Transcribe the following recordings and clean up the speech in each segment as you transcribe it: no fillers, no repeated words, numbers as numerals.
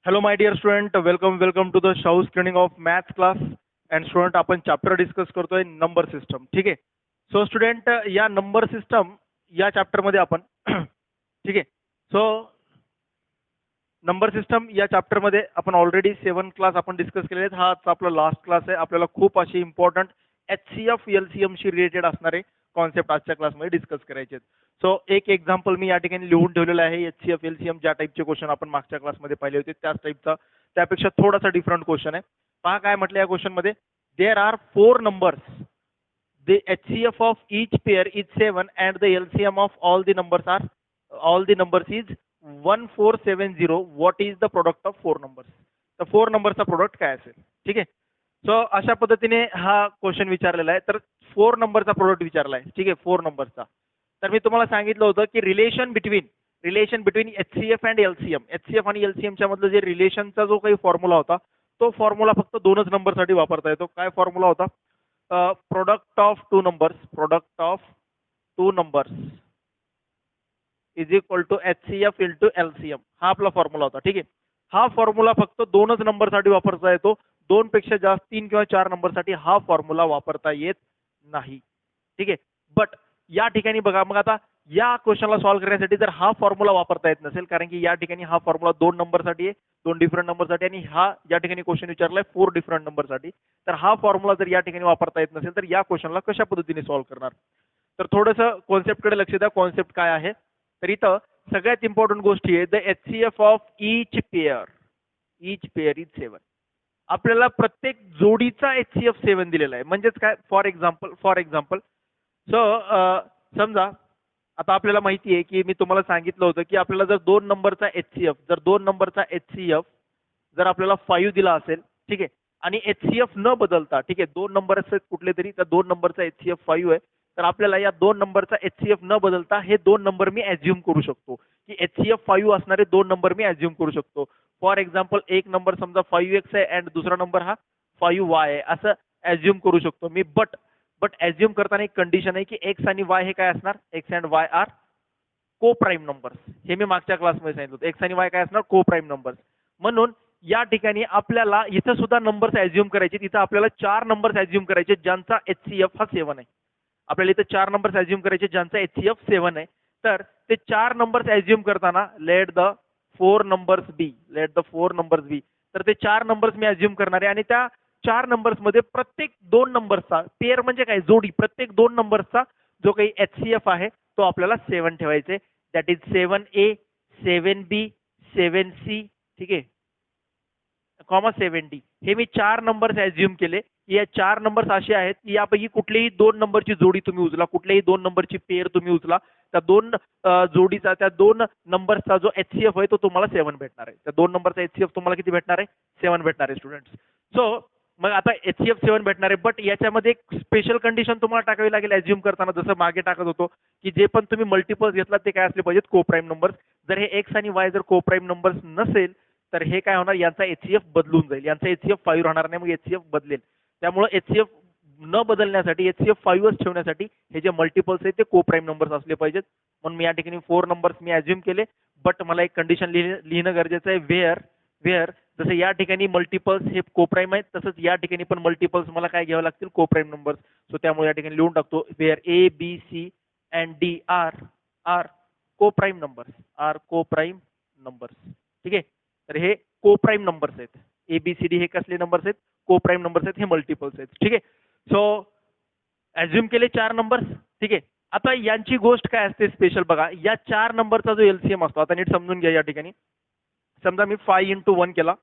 Hello, my dear student. Welcome to the Shaw screening of maths class. And student, आपण chapter discuss करतोय number system. ठीक आहे. So student, या number system या chapter मध्ये आपण ठीक आहे. सो नंबर सिस्टम या चॅप्टर मध्ये आपण ऑलरेडी 7 क्लास आपण डिस्कस केलेले आहेत. हा आजचा आपला लास्ट क्लास आहे. आपल्याला खूप अशी इम्पॉर्टंट HCF LCM शी रिलेटेड असणारे कॉन्सेप्ट आजच्या क्लासमध्ये डिस्कस करायचे आहेत. सो एक एक्झाम्पल मी या ठिकाणी लिहून ठेवलेलं आहे. HCF LCM ज्या टाईपचे क्वेश्चन आपण मागच्या क्लासमध्ये पाहिले होते त्याच टाईपचा, त्यापेक्षा थोडासा डिफरंट क्वेश्चन आहे. पहा काय म्हटलं या क्वेश्चन मध्ये, there are 4 numbers, the HCF of each pair is 7 and the LCM of all the numbers is 1470. What is the product of 4 numbers? तर 4 नंबरचा प्रोडक्ट काय असेल? ठीक आहे. सो अशा पद्धतीने हा क्वेश्चन विचारलेला आहे. तर 4 नंबरचा प्रोडक्ट विचारला आहे. ठीक आहे, 4 नंबरचा. तर मी तुम्हाला सांगितलं होतं की relation between HCF and LCM, HCF आणि LCM च्या मधलं जे रिलेशनचा जो काही फॉर्म्युला होता, तो फॉर्म्युला फक्त 2च नंबरसाठी वापरता येतो. काय फॉर्म्युला होता? Product of two numbers is equal to HCF into LCM. हा आपला फॉर्म्युला होता. ठीक आहे. हा फॉर्म्युला फक्त 2च नंबरसाठी वापरता येतो. 2 पेक्षा जास्त 3 किंवा 4 नंबरसाठी हा फॉर्म्युला वापरता येत नाही. ठीक आहे. बट या ठिकाणी बघा, मग आता या क्वेश्चनला सॉल्व्ह करण्यासाठी जर हा फॉर्म्युला वापरता येत नसेल, कारण की या ठिकाणी हा फॉर्म्युला 2 नंबरसाठी आहे, 2 डिफरंट नंबरसाठी, आणि हा या ठिकाणी क्वेश्चन विचारलाय 4 डिफरंट नंबरसाठी, तर हा फॉर्म्युला जर या ठिकाणी वापरता येत नसेल तर या क्वेश्चनला कशा पद्धतीने सॉल्व्ह करणार? तर थोडंसं कॉन्सेप्टकडे लक्ष द्या. कॉन्सेप्ट काय आहे? तर इथं सगळ्यात इम्पॉर्टंट गोष्टी आहे, the HCF of each pair is 7. आपल्याला प्रत्येक जोडीचा HCF 7 दिलेला आहे. म्हणजेच काय? फॉर एक्झाम्पल सो समजा आता आपल्याला माहिती आहे की मी तुम्हाला सांगितलं होतं की आपल्याला जर 2 नंबरचा HCF जर आपल्याला 5 दिला असेल, ठीक आहे, आणि HCF न बदलता, ठीक आहे, 2 नंबर असतात कुठले तरी, तर 2 नंबरचा HCF 5 आहे, तर आपल्याला या 2 नंबरचा HCF न बदलता हे 2 नंबर मी ॲज्युम करू शकतो की HCF 5 असणारे 2 नंबर मी ॲज्युम करू शकतो. फॉर एक्झाम्पल एक नंबर समजा 5x आहे अँड दुसरा नंबर हा 5y आहे, असं ॲज्युम करू शकतो मी. बट ॲज्युम करताना एक कंडिशन आहे की x आणि y हे काय असणार? x and y R coprime numbers. हे मी मागच्या क्लासमध्ये सांगितलं होतं. x आणि y काय असणार? को प्राईम नंबर्स. म्हणून या ठिकाणी आपल्याला इथं सुद्धा नंबर्स ॲज्युम करायचे. इथं आपल्याला 4 नंबर्स ॲज्युम करायचे ज्यांचा HCF हा 7 आहे. आपल्याला इथं 4 नंबर्स ॲज्युम करायचे ज्यांचा HCF 7 आहे. तर ते 4 नंबर्स ॲज्युम करताना लेट द 4 नंबर्स बी. तर ते 4 नंबर्स मी ॲज्युम करणार आहे आणि त्या 4 नंबर्स मध्ये प्रत्येक 2 नंबर्सचा पेअर म्हणजे काय? जोडी. प्रत्येक 2 नंबर्सचा जो काही HCF आहे तो आपल्याला 7 ठेवायचे. That is 7A, 7B, 7C, ठीक आहे, कॉमा 7D. हे मी 4 नंबर्स ॲज्युम केले. या 4 नंबर्स असे आहेत की यापैकी कुठलीही 2 नंबरची जोडी तुम्ही उचला, कुठल्याही 2 नंबरची पेअर तुम्ही उचला, त्या 2 जोडीचा, त्या 2 नंबरचा जो HCF आहे तो तुम्हाला 7 भेटणार आहे. त्या 2 नंबरचा HCF तुम्हाला किती भेटणार आहे? 7 भेटणार आहे स्टुडंट्स. सो मग आता HCF 7 भेटणार आहे, बट याच्यामध्ये एक स्पेशल कंडिशन तुम्हाला टाकावी लागेल ॲज्युम करताना, जसं मागे टाकत होतो की जे पण तुम्ही मल्टिपल्स घेतला ते काय असले पाहिजेत? को प्राईम नंबर्स. जर हे x आणि y जर को प्राईम नंबर्स नसेल तर हे काय होणार? यांचा HCF बदलून जाईल. यांचा HCF 5 राहणार नाही, मग HCF बदलेल. त्यामुळे HCF न बदलण्यासाठी, HCF 5च ठेवण्यासाठी हे जे मल्टिपल्स आहेत ते को प्राईम नंबर्स असले पाहिजेत. म्हणून मी या ठिकाणी 4 नंबर्स मी ॲज्युम केले, बट मला एक कंडिशन लिहिणं गरजेचं आहे. वेअर जसं या ठिकाणी मल्टिपल्स हे को प्राईम आहेत, तसंच या ठिकाणी पण मल्टिपल्स मला काय घ्यावं लागतील? को प्राईम नंबर्स. सो त्यामुळे या ठिकाणी लिहून टाकतो, where A, B, C and D are coprime numbers. ठीक आहे. तर हे को प्राईम नंबर्स आहेत. ABCD हे कसले नंबर्स आहेत? को प्राईम नंबर्स आहेत, हे मल्टिपल्स आहेत. ठीक आहे. सो ॲज्युम केले 4 नंबर्स. ठीक आहे. आता यांची गोष्ट काय असते स्पेशल बघा, या 4 नंबरचा जो LCM असतो, आता नीट समजून घ्या. या ठिकाणी समजा मी 5 इंटू 1 केला,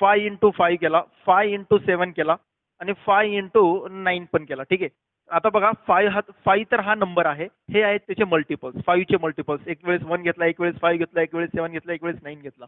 5 इंटू 5 केला, 5 इंटू 7 केला आणि 5 इंटू 9 पण केला. ठीक आहे. आता बघा 5 तर हा नंबर आहे, हे आहेत त्याचे मल्टिपल्स, 5 चे मल्टिपल्स. एक वेळेस 1 घेतला, एक वेळेस 5 घेतला, एक वेळेस 7 घेतला, एक वेळेस 9 घेतला.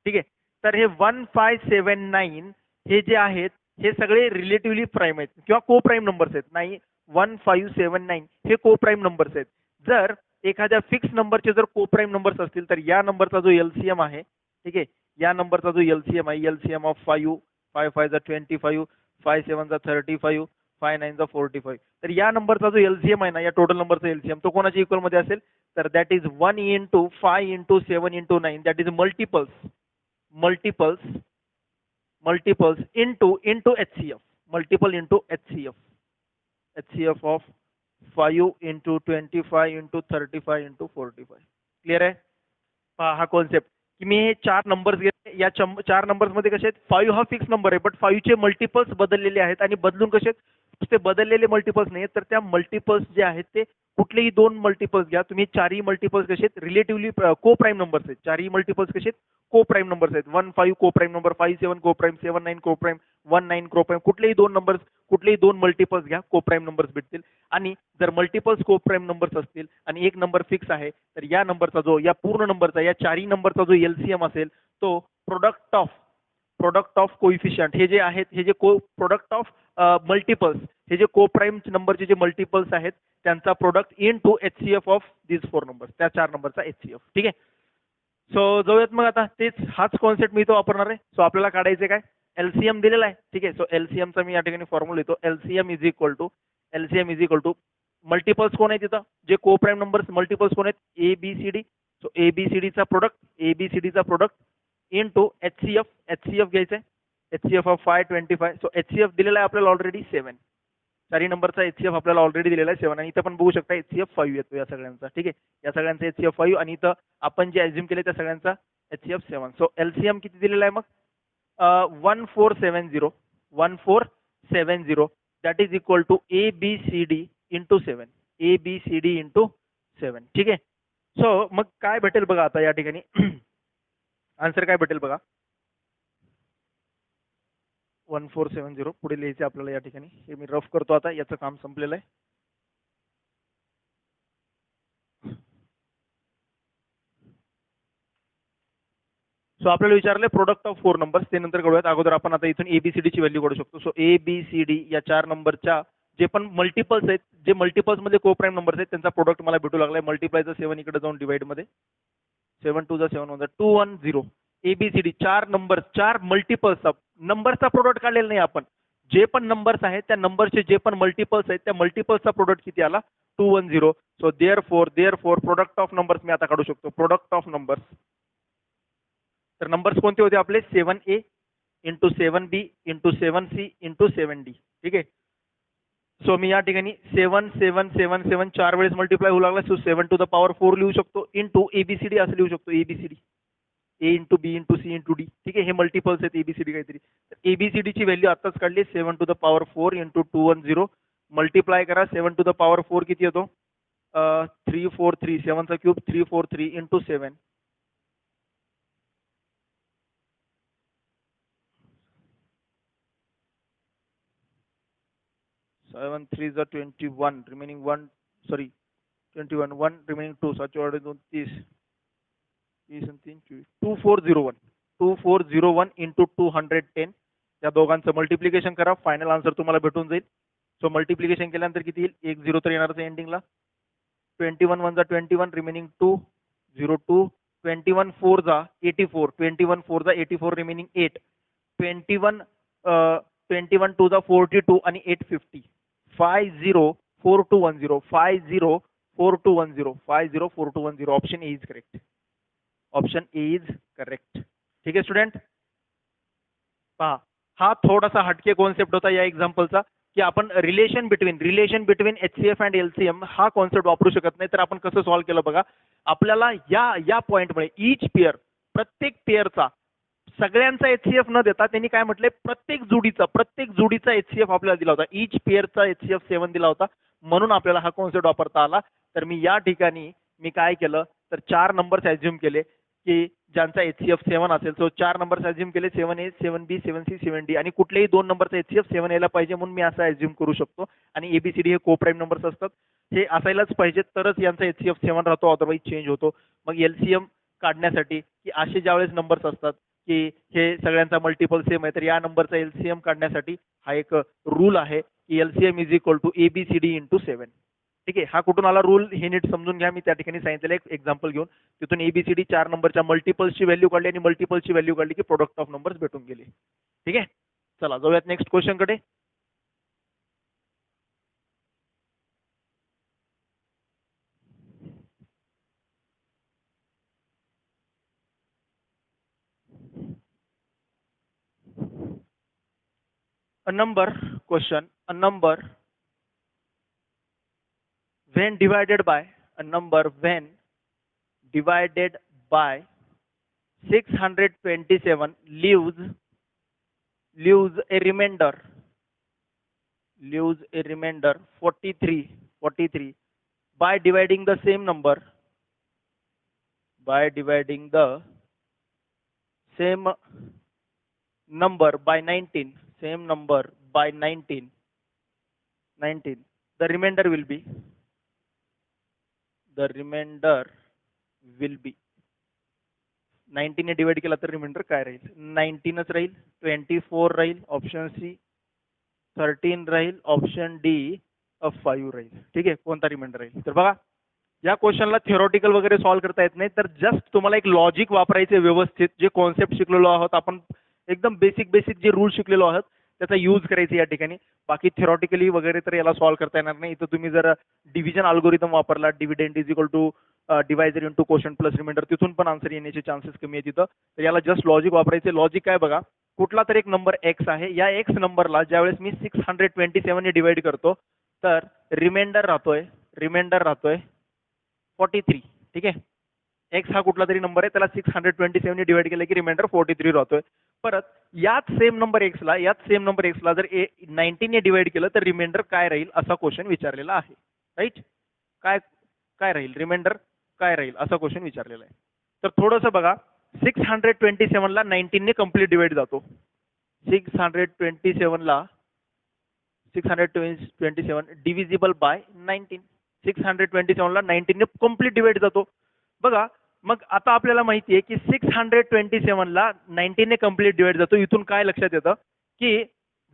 ठीक आहे. तर हे 1, 5, 7, 9 हे जे आहेत हे सगळे रिलेटिव्हली प्राईम आहेत किंवा को प्राईम नंबर्स आहेत. नाही, 1, 5, 7, 9 हे को प्राईम नंबर्स आहेत. जर एखाद्या फिक्स नंबरचे जर को प्राईम नंबर्स असतील तर या नंबरचा जो LCM आहे, ठीक आहे, या नंबरचा जो LCM आहे, LCM ऑफ 5, 5 5 जा 25, 5 7 जा 35, 5 9 जा 45. तर या नंबरचा जो LCM आहे ना, या टोटल नंबरचा LCM तो कोणाच्या इक्वल मध्ये असेल? तर that is 1 into 5 into 7 into 9, that is multiples multiples into HCF, multiple into HCF of 5 into 25 into 35 into 45. Clear आहे? पहा हा कॉन्सेप्ट की मी हे 4 नंबर्स घेतले, या 4 नंबर्स मध्ये कसे आहेत, 5 हा फिक्स नंबर आहे, बट 5 चे मल्टिपल्स बदललेले आहेत आणि बदलून कसे आहेत, ते बदललेले मल्टिपल्स नाही तर त्या मल्टिपल्स जे आहेत ते कुठलेही दोन मल्टिपल्स घ्या तुम्ही, चारही मल्टिपल्स कसे आहेत, रिलेटिव्हली को प्राईम नंबर्स आहेत, चारही मल्टिपल्स कसे आहेत, को प्राईम नंबर्स आहेत. 1 5 को प्राईम नंबर, 5 7 को प्राईम, 7 9 को प्राईम, 1 9 को प्राईम, कुठलेही दोन नंबर्स, कुठलेही दोन मल्टिपल्स घ्या, को प्राईम नंबर्स भेटतील. आणि जर मल्टिपल्स को प्राईम नंबर्स असतील आणि एक नंबर फिक्स आहे, तर या नंबरचा जो, या पूर्ण नंबरचा, या चारही नंबरचा जो एलसीएम असेल तो प्रोडक्ट ऑफ कोइफिशियंट, हे जे आहेत, हे जे प्रोडक्ट ऑफ मल्टिपल्स, हे जे को प्राईम नंबरचे जे मल्टिपल्स आहेत त्यांचा product into HCF of this 4 numbers, त्या 4 नंबरचा HCF. ठीक आहे. सो जाऊयात मग आता, तेच हाच कॉन्सेप्ट मी इथं वापरणार आहे. सो आपल्याला काढायचे काय, एलसीएम दिलेला आहे. ठीक आहे. सो एलसीएमचा मी या ठिकाणी फॉर्म्युला लिहितो. LCM is equal to multiples कोण आहे तिथं, जे को प्राईम नंबर्स मल्टिपल्स कोण आहेत, ABCD. सो ABCDचा प्रोडक्ट इनटू HCF घ्यायचं आहे, HCF ऑफ 5 25. सो HCF दिलेला आहे आपल्याला ऑलरेडी 7, चारही नंबरचा HCF आपल्याला ऑलरेडी दिलेला आहे 7, आणि इथं पण बघू शकता HCF 5 येतो या सगळ्यांचा. ठीक आहे. या सगळ्यांचा HCF 5 आणि इथं आपण जे अज्युम केले त्या सगळ्यांचा HCF 7. सो एलसीएम किती दिलेला आहे मग, 1470 that is equal to ABCD into 7, ABCD into 7. ठीक आहे. सो मग काय भेटेल बघा आता या ठिकाणी आन्सर काय भेटेल बघा, 1470 पुढे लिहायचे आपल्याला या ठिकाणी, हे मी रफ करतो आता, याचं काम संपलेलं आहे. सो आपल्याला विचारले प्रोडक्ट ऑफ 4 नंबर्स, ते नंतर करूयात. अगोदर आपण आता इथून ABCD ची व्हॅल्यू काढू शकतो. सो ABCD या 4 नंबरच्या जे पण मल्टिपल्स आहेत, जे मल्टिपल्स मध्ये को प्राईम नंबर्स आहेत त्यांचा प्रोडक्ट मला भेटू लागलाय. मल्टिप्लायचा 7 इकडे जाऊन डिवाइड मध्ये, 7 2 7 1 210. ABCD 4 नंबर, 4 मल्टिपल्सचा नंबरचा प्रोडक्ट काढलेला नाही आपण, जे पण नंबर्स आहेत त्या नंबरचे जे पण मल्टिपल्स आहेत त्या मल्टिपल्सचा प्रोडक्ट किती आला, 210. So therefore product of numbers मी आता काढू शकतो. प्रोडक्ट ऑफ नंबर्स, तर नंबर्स कोणते होते आपले, 7A into 7B into 7C into 7D. ठीक आहे. सो मी या ठिकाणी 7 7 7 7 4 वेळेस मल्टिप्लाय होऊ लागला. सो 7 टू द पॉवर 4 लिहू शकतो इंटू ABCD असं लिहू शकतो, ABCD A into B into C into D. ठीक आहे. हे मल्टिपल्स आहेत ABCD काहीतरी. तर ABCD ची व्हॅल्यू आताच काढली, 7 to the power 4 into 210 multiply करा, 7 टू द पॉवर 4 किती येतो, 343, 7 चा cube 343 into 7. 7 3 is 21, remaining 1, sorry 21, 1 remaining 2, 7 और 2 30, 30 and 3 2401, 2401 into 210. या दोघांचं मल्टिप्लिकेशन करा, फायनल आन्सर तुम्हाला भेटून जाईल. सो मल्टिप्लिकेशन केल्यानंतर किती येईल, 10 तर येणारच एंडिंगला. 21 1 जा 21, रिमेनिंग 2 02, 21 4 जा 84, 21 4 जा 84, रिमेनिंग 8, 21 2 जा 42 आणि 850. 504210, 504210, 504210. Option A is correct, option A is correct. ठीक आहे स्टुडंट. पहा हा थोडासा हटके कॉन्सेप्ट होता या एक्झाम्पलचा, की आपण relation between HCF and LCM हा कॉन्सेप्ट वापरू शकत नाही. तर आपण कसं सॉल्व्ह केलं बघा, आपल्याला या पॉईंटमुळे ईच पेअर, प्रत्येक पेअरचा सगळ्यांचा HCF न देता त्यांनी काय म्हटले, प्रत्येक जोडीचा HCF आपल्याला दिला होता, ईच पेअरचा HCF 7 दिला होता, म्हणून आपल्याला हा कॉन्सेप्ट वापरता आला. तर मी या ठिकाणी काय केलं, तर 4 नंबर्स अज्युम केले की ज्यांचा HCF 7 असेल. सो 4 नंबर्स अज्युम केले, 7A 7B 7C 7D, आणि कुठलेही दोन नंबरचा HCF 7 यायला पाहिजे म्हणून मी असं अज्युम करू शकतो. आणि ABCD हे को प्राईम नंबर्स असतात, हे असायलाच पाहिजेत तरच यांचा HCF 7 राहतो, अदरवाईज चेंज होतो. मग LCM काढण्यासाठी की असे ज्यावेळेस नंबर्स असतात की हे सगळ्यांचा मल्टिपल सेम आहे, तर या नंबरचा LCM काढण्यासाठी हा एक रूल आहे की LCM is equal to ABCD into 7. ठीक आहे. हा कुठून आला रूल हे नीट समजून घ्या. मी त्या ठिकाणी सांगितलेलं एक एक्झाम्पल घेऊन तिथून ABCD 4 नंबरच्या मल्टिपल्सची व्हॅल्यू काढली आणि मल्टिपल्सची व्हॅल्यू काढली की प्रोडक्ट ऑफ नंबर्स भेटून गेले. ठीक आहे. चला जाऊयात नेक्स्ट क्वेश्चन कडे. A number question, a number when divided by, a number when divided by 627 leaves a remainder, 43 by dividing the same number, by dividing the same number by 19, same number by 19, the remainder will be, the remainder will be 19 ने divide केला तर reminder काय राहील, 19च राहील, 24 राहील option C, 13 राहील option D, 5 राहील. ठीक आहे, कोणता रिमाइंडर राहील. तर बघा या क्वेश्चनला थिओरॉटिकल वगैरे सॉल्व्ह करता येत नाही, तर जस्ट तुम्हाला एक लॉजिक वापरायचे व्यवस्थित, जे कॉन्सेप्ट शिकलेलो आहोत आपण, एकदम बेसिक जे रूल शिकलेलो आहोत त्याचा यूज करायचा या ठिकाणी. बाकी थिओरॉटिकली वगैरे तर याला सॉल्व्ह करता येणार नाही. इथं तुम्ही जर डिव्हिजन अल्गोरिदम वापरला, dividend is equal to divisor into quotient plus remainder, तिथून पण आन्सर येण्याचे चान्सेस कमी आहेत तिथं. तर याला जस्ट लॉजिक वापरायचे. लॉजिक काय बघा, कुठला तर एक नंबर एक्स आहे, या एक्स नंबरला ज्यावेळेस मी 627 ने डिवाइड करतो तर रिमाइंडर राहतोय 43. ठीक आहे, एक्स हा कुठला तरी नंबर आहे, त्याला 627 ने डिवाइड केलं की रिमाइंडर 43 राहतोय. परत याच सेम नंबर एक्सला जर 19 ने डिवाइड केलं तर रिमाइंडर काय राहील असा क्वेश्चन विचारलेला आहे. राईट, काय राहील रिमाइंडर, काय राहील असा क्वेश्चन विचारलेला आहे. तर थोडंसं बघा, 627 ला 19 ने कंप्लीट डिवाइड जातो, 627 डिव्हिजिबल बाय 19, 627 ला 19 ने कंप्लीट डिवाइड जातो. बघा मग आता आपल्याला माहिती आहे की 627 ला 19 ने कंप्लीट डिवाइड जातो. इथून काय लक्षात येतं की